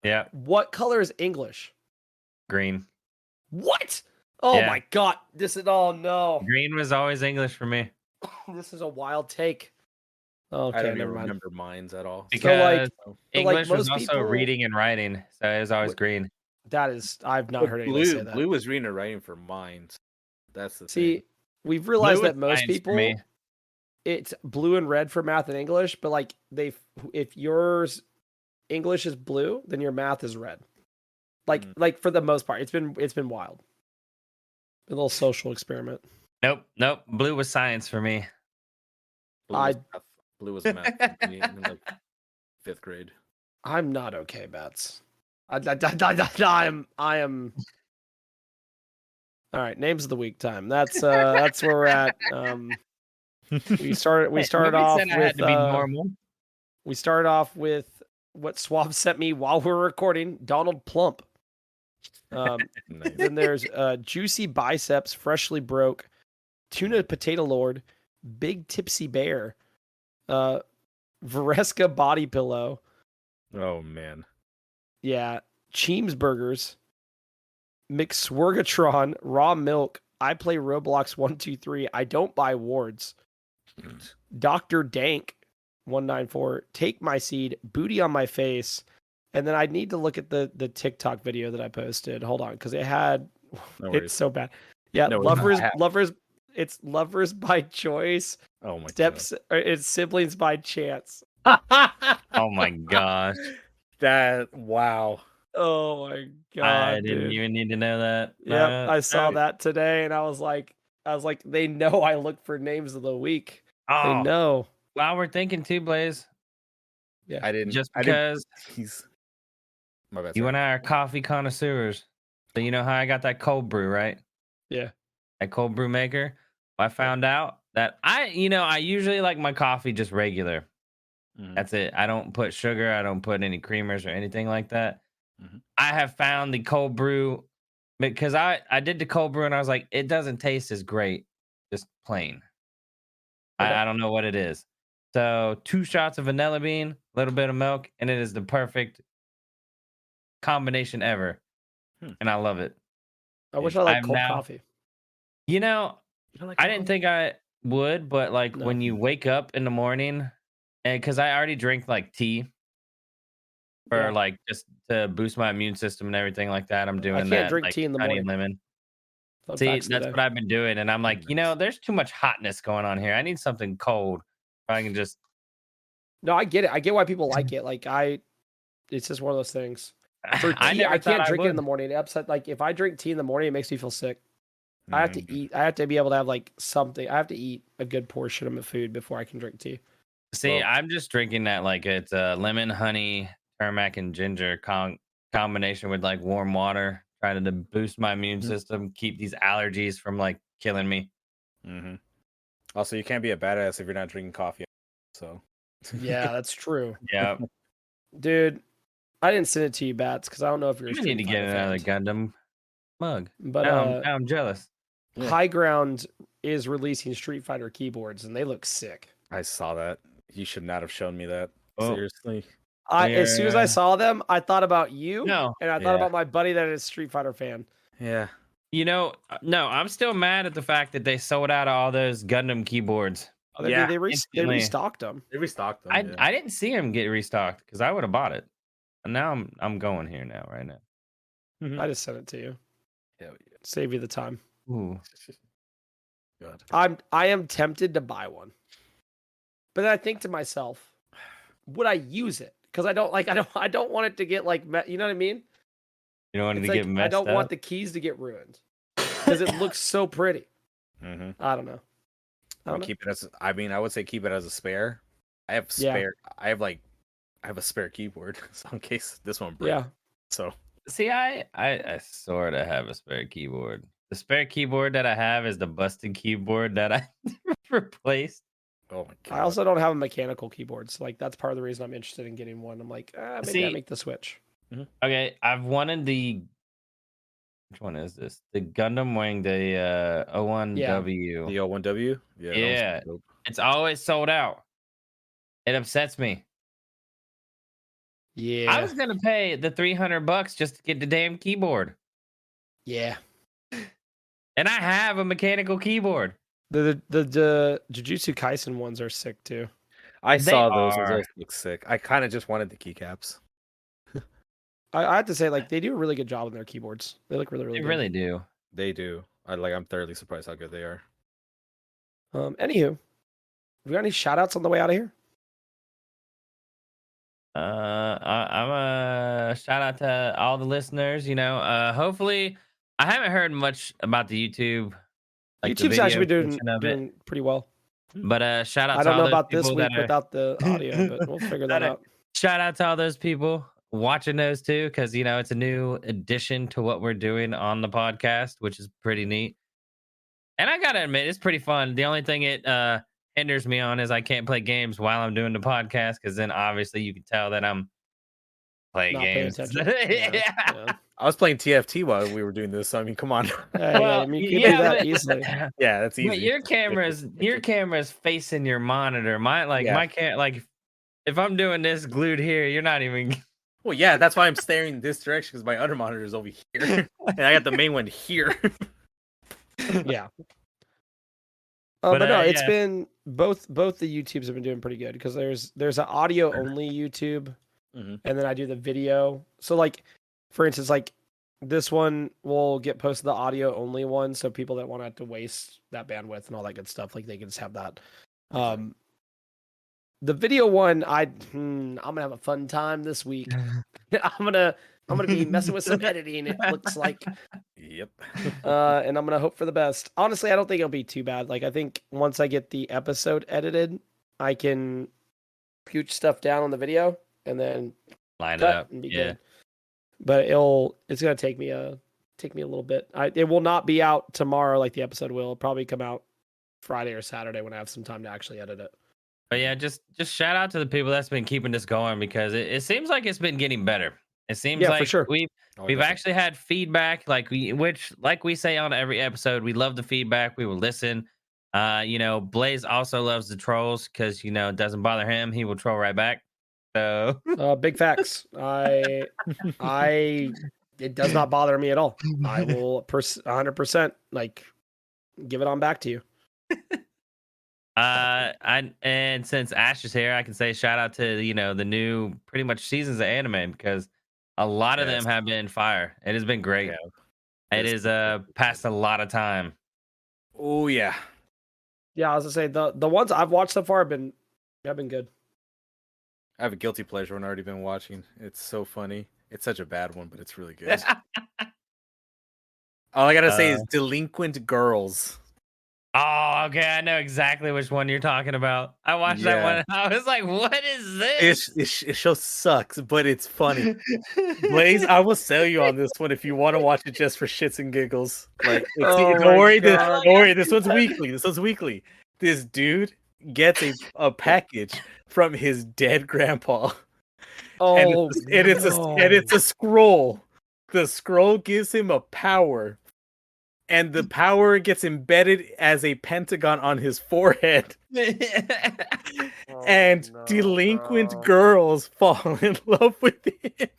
Yeah. What color is English? Green. What? Oh my God. No. Green was always English for me. This is a wild take. Okay, I don't never even mind. remember mines at all. Because English most was also people- reading and writing, so it was always green. I've not heard anyone say that. Blue was reading and writing for mines. That's the See, thing. we've realized Blue that is most science for people, me. it's blue and red for math and English, but like if yours English is blue, then your math is red. Like for the most part, it's been wild. A little social experiment. Nope. Blue was science for me. Blue was math for me in like 5th grade. I'm not okay, Bats. I am. All right, names of the week time. That's where we're at. We started off I had to be normal. We started off with what Swab sent me while we were recording. Donald Plump. Nice. Then there's Juicy Biceps, Freshly Broke, Tuna Potato Lord, Big Tipsy Bear, Varesca Body Pillow. Oh man. Yeah, Cheems Burgers, McSwergatron, Raw Milk. I play Roblox 123. I don't buy wards. Dr. Dank 194. Take my seed. Booty on my face. And then I need to look at the TikTok video that I posted. Hold on, because it's so bad. Yeah, lovers. It's lovers by choice. Oh my Steps. It's siblings by chance. Oh my gosh. Wow. Oh my God. I didn't even need to know that. Yeah, I saw that today, and I was like, they know I look for names of the week. They know. While we're thinking too, Blaise. Yeah, I didn't. Just because My bad. you and I are coffee connoisseurs, so you know how I got that cold brew, right? Yeah. That cold brew maker. I found out that I usually like my coffee just regular. Mm-hmm. That's it. I don't put sugar. I don't put any creamers or anything like that. Mm-hmm. I have found the cold brew because I did the cold brew and I was like, it doesn't taste as great, just plain. Okay. I don't know what it is. So 2 shots of vanilla bean, a little bit of milk, and it is the perfect combination ever. And I love it. I wish I liked cold now, coffee. You know, You don't like I didn't think I would, but like No. when you wake up in the morning, and because I already drink like tea for like just to boost my immune system and everything like that. I'm doing I can't that drink like tea in the honey morning. and lemon. Fun See, facts that's today. what I've been doing, and I'm like, there's too much hotness going on here. I need something cold. I can just. No, I get it. I get why people like it. Like it's just one of those things. For tea, I can't drink it in the morning. It upset. Like if I drink tea in the morning, it makes me feel sick. I have to eat. I have to be able to have like something. I have to eat a good portion of my food before I can drink tea. See, I'm just drinking that like it's lemon, honey, turmeric, and ginger combination with like warm water, trying to boost my immune system, keep these allergies from like killing me. Also, you can't be a badass if you're not drinking coffee. So yeah, that's true. Yeah, dude, I didn't send it to you, Bats, because I don't know if you're. You need to get another Gundam mug. But now I'm jealous. High Ground is releasing Street Fighter keyboards, and they look sick. I saw that. You should not have shown me that. Seriously. As soon as I saw them, I thought about you. No. And I thought about my buddy that is a Street Fighter fan. Yeah. You know, no, I'm still mad at the fact that they sold out all those Gundam keyboards. Oh, they restocked them. They restocked them. I didn't see them get restocked because I would have bought it. And now I'm going here now, right now. I just sent it to you. Yeah. Save you the time. Ooh. God. I am tempted to buy one. But then I think to myself, would I use it? Because I don't want it to get like, you know what I mean? You don't want it to get messed up? I don't want the keys to get ruined because it looks so pretty. I don't know. Keep it as. I mean, I would say keep it as a spare. I have spare. I have a spare keyboard so in case this one breaks. Yeah. So see, I sort of have a spare keyboard. The spare keyboard that I have is the busted keyboard that I replaced. Oh my God. I also don't have a mechanical keyboard, so like that's part of the reason I'm interested in getting one. I'm like, maybe I make the switch. Okay, I've wanted the. Which one is this? The Gundam Wing, the 01W. The 01W? Yeah. It's always sold out. It upsets me. Yeah. I was gonna pay the $300 just to get the damn keyboard. Yeah. And I have a mechanical keyboard. The Jujutsu Kaisen ones are sick too. I saw those. Those look sick. I kind of just wanted the keycaps. I have to say, like, they do a really good job on their keyboards. They look really, really good. They really do. They do. I'm thoroughly surprised how good they are. Anywho, we got any shout outs on the way out of here? I'm a shout out to all the listeners. You know, hopefully, I haven't heard much about the YouTube. Like YouTube's actually been doing pretty well. But shout out. I don't know about this week without the audio, but we'll figure that out. Shout out to all those people watching those too, because you know it's a new addition to what we're doing on the podcast, which is pretty neat. And I gotta admit, it's pretty fun. The only thing it hinders me on is I can't play games while I'm doing the podcast, because then obviously you can tell that I'm playing games. Yeah. I was playing TFT while we were doing this, so I mean, come on. I mean, you can do that easily. Yeah, that's easy. But your camera's facing your monitor. My if I'm doing this glued here, you're not even. Well, yeah, that's why I'm staring this direction, because my other monitor is over here, and I got the main one here. Yeah. But no, it's been both the YouTubes have been doing pretty good, because there's an audio only YouTube, and then I do the video. So like, for instance, like this one will get posted the audio only one, so people that want to have to waste that bandwidth and all that good stuff, like they can just have that. The video one, I'm gonna have a fun time this week. I'm gonna be messing with some editing. It looks like. Yep. And I'm gonna hope for the best. Honestly, I don't think it'll be too bad. Like I think once I get the episode edited, I can pooch stuff down on the video and then line it up and be good. But it's gonna take me a little bit. It will not be out tomorrow like the episode will. It'll probably come out Friday or Saturday when I have some time to actually edit it. But yeah, just shout out to the people that's been keeping this going, because it seems like it's been getting better. It seems like for sure. we've actually had feedback, like we say on every episode, we love the feedback. We will listen. Blaise also loves the trolls because it doesn't bother him. He will troll right back. So Big facts. It does not bother me at all. I will 100% like give it on back to you. And since Ash is here, I can say shout out to the new pretty much seasons of anime because a lot of them have been fire. It has been great. It is passed a lot of time. Oh yeah. Yeah, I was gonna say the ones I've watched so far have been good. I have a guilty pleasure one I've already been watching. It's so funny. It's such a bad one, but it's really good. All I gotta say is Delinquent Girls. Oh, okay. I know exactly which one you're talking about. I watched that one. And I was like, "What is this?" It show sucks, but it's funny. Blaise, I will sell you on this one if you want to watch it just for shits and giggles. Like, don't worry, this one's weekly. This dude gets a package from his dead grandpa. And it's a scroll. The scroll gives him a power. And the power gets embedded as a pentagon on his forehead. Delinquent girls fall in love with him.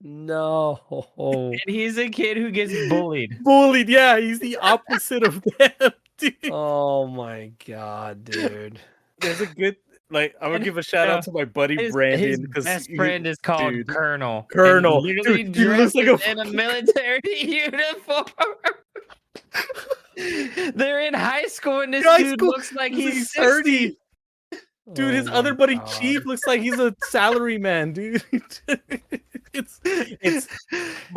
No. And he's a kid who gets bullied. Bullied, yeah. He's the opposite of them, dude. Oh my god, dude. There's a good... Like, I'm gonna give a shout out to my buddy Brandon. His best friend is called Colonel. Colonel. Literally dressed like in a military uniform. They're in high school, and this dude looks like he's 30. Dude, his other buddy Chief looks like he's a salary man, dude. I'm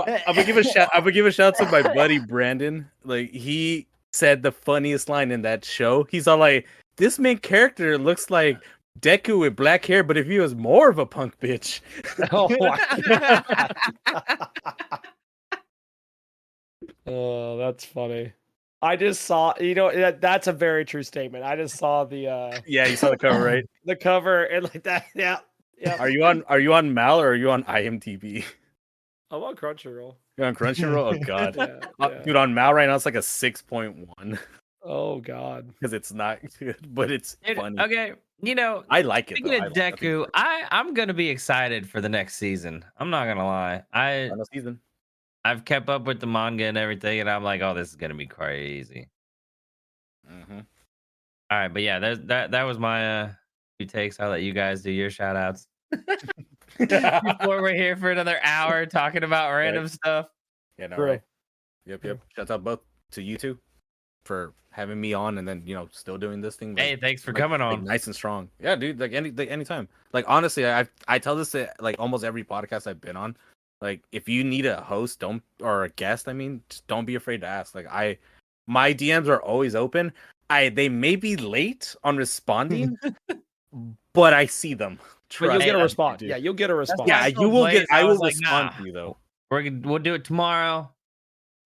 gonna give a shout to my buddy Brandon. Like, he said the funniest line in that show. He's all like, "This main character looks like Deku with black hair, but if he was more of a punk bitch." Oh, oh, that's funny. I just saw, that's a very true statement. I just saw the yeah, you saw the cover, right? The cover and like that. Yeah. Are you on Mal or are you on IMDb? I'm on Crunchyroll. You're on Crunchyroll? Oh god. Yeah. Dude, on Mal right now it's like a 6.1. Oh god. Because it's not good, but it's funny. Okay. I like it. Speaking of Deku, I'm gonna be excited for the next season. I'm not gonna lie. Final season. I've kept up with the manga and everything, and I'm like, oh, this is gonna be crazy. Mm-hmm. All right, but yeah, that was my few takes. I'll let you guys do your shout outs. Before we're here for another hour talking about random stuff. Yeah, no, right. Yep. Shout out both to you two for having me on, and then still doing this thing. Hey, thanks for coming on. Nice and strong. Yeah, dude. Like anytime. Like honestly, I tell this to like almost every podcast I've been on. Like, if you need a host, or a guest, just don't be afraid to ask. Like, my DMs are always open. They may be late on responding, but I see them. But you'll get a response. Yeah, you'll get a response. Yeah, you will get. I will respond to you though. We'll do it tomorrow.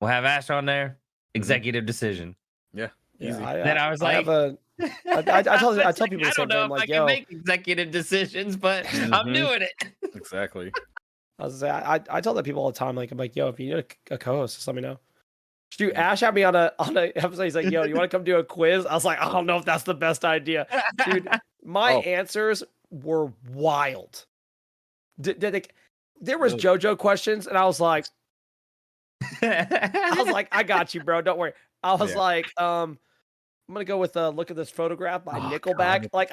We'll have Ash on there. Executive decision. Yeah, easy. Then I was like, I tell people the same thing. I don't know if I can make executive decisions, but I'm doing it. Exactly. I was say I tell that people all the time. Like, I'm like, yo, if you need a co-host, just let me know. Dude, Ash had me on a episode. He's like, yo, you want to come do a quiz? I was like, I don't know if that's the best idea, dude. My answers were wild. There was JoJo questions, and I was like, I got you, bro. Don't worry. I was like, I'm gonna go with look at this photograph by Nickelback. God. Like,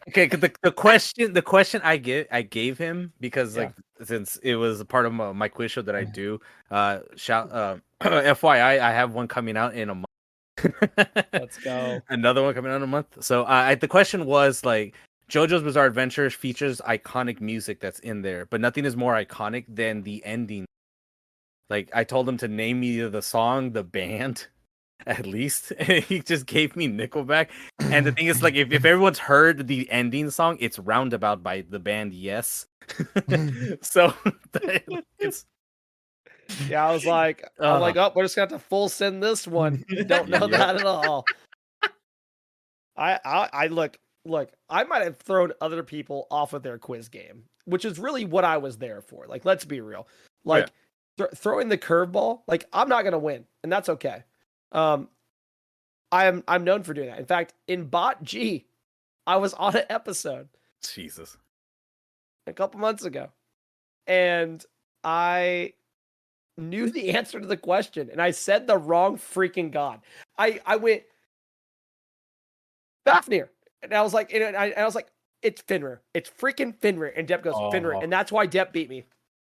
okay, the question I gave him because since it was a part of my quiz show that I do, FYI, I have one coming out in a month. Let's go. Another one coming out in a month. So the question was like, JoJo's Bizarre Adventure features iconic music that's in there, but nothing is more iconic than the ending. Like, I told him to name me the song, the band, at least. And he just gave me Nickelback. And the thing is, like, if everyone's heard the ending song, it's Roundabout by the band Yes. So it's... Yeah, I was like, oh, we're just gonna have to full send this one. Don't know that at all. I look, I might have thrown other people off of their quiz game, which is really what I was there for. Like, let's be real. Like, throwing the curveball, like, I'm not gonna win, and that's okay. I'm known for doing that. In fact, in Bot G, I was on an episode Jesus. a couple months ago, and I knew the answer to the question, and I said the wrong freaking god. I went Fafnir, and I was like, it's Finrir. It's freaking Finrir, and Depp goes Finrir, and that's why Depp beat me.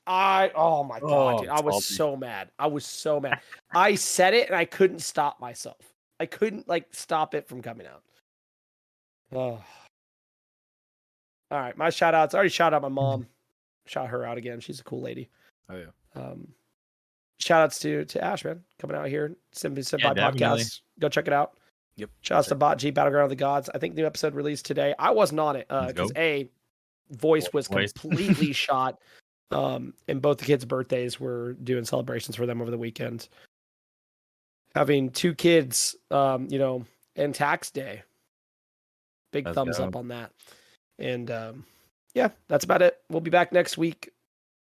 Oh my god, dude, I was so mad. I said it, and I couldn't stop myself. I couldn't stop it from coming out. Oh. All right, my shout outs. I already shout out my mom. Shout her out again. She's a cool lady. Oh yeah. Shout outs to Ash, man, coming out here. Simping For Senpai Podcast. Go check it out. Yep. Shout outs to Bot G, Battleground of the Gods. I think new episode released today. I wasn't on it because voice was completely shot. And both the kids' birthdays were doing celebrations for them over the weekend. Having 2 kids, and tax day. Big thumbs up on that. And yeah, that's about it. We'll be back next week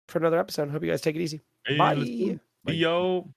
for another episode. Hope you guys take it easy. Bye. Yo.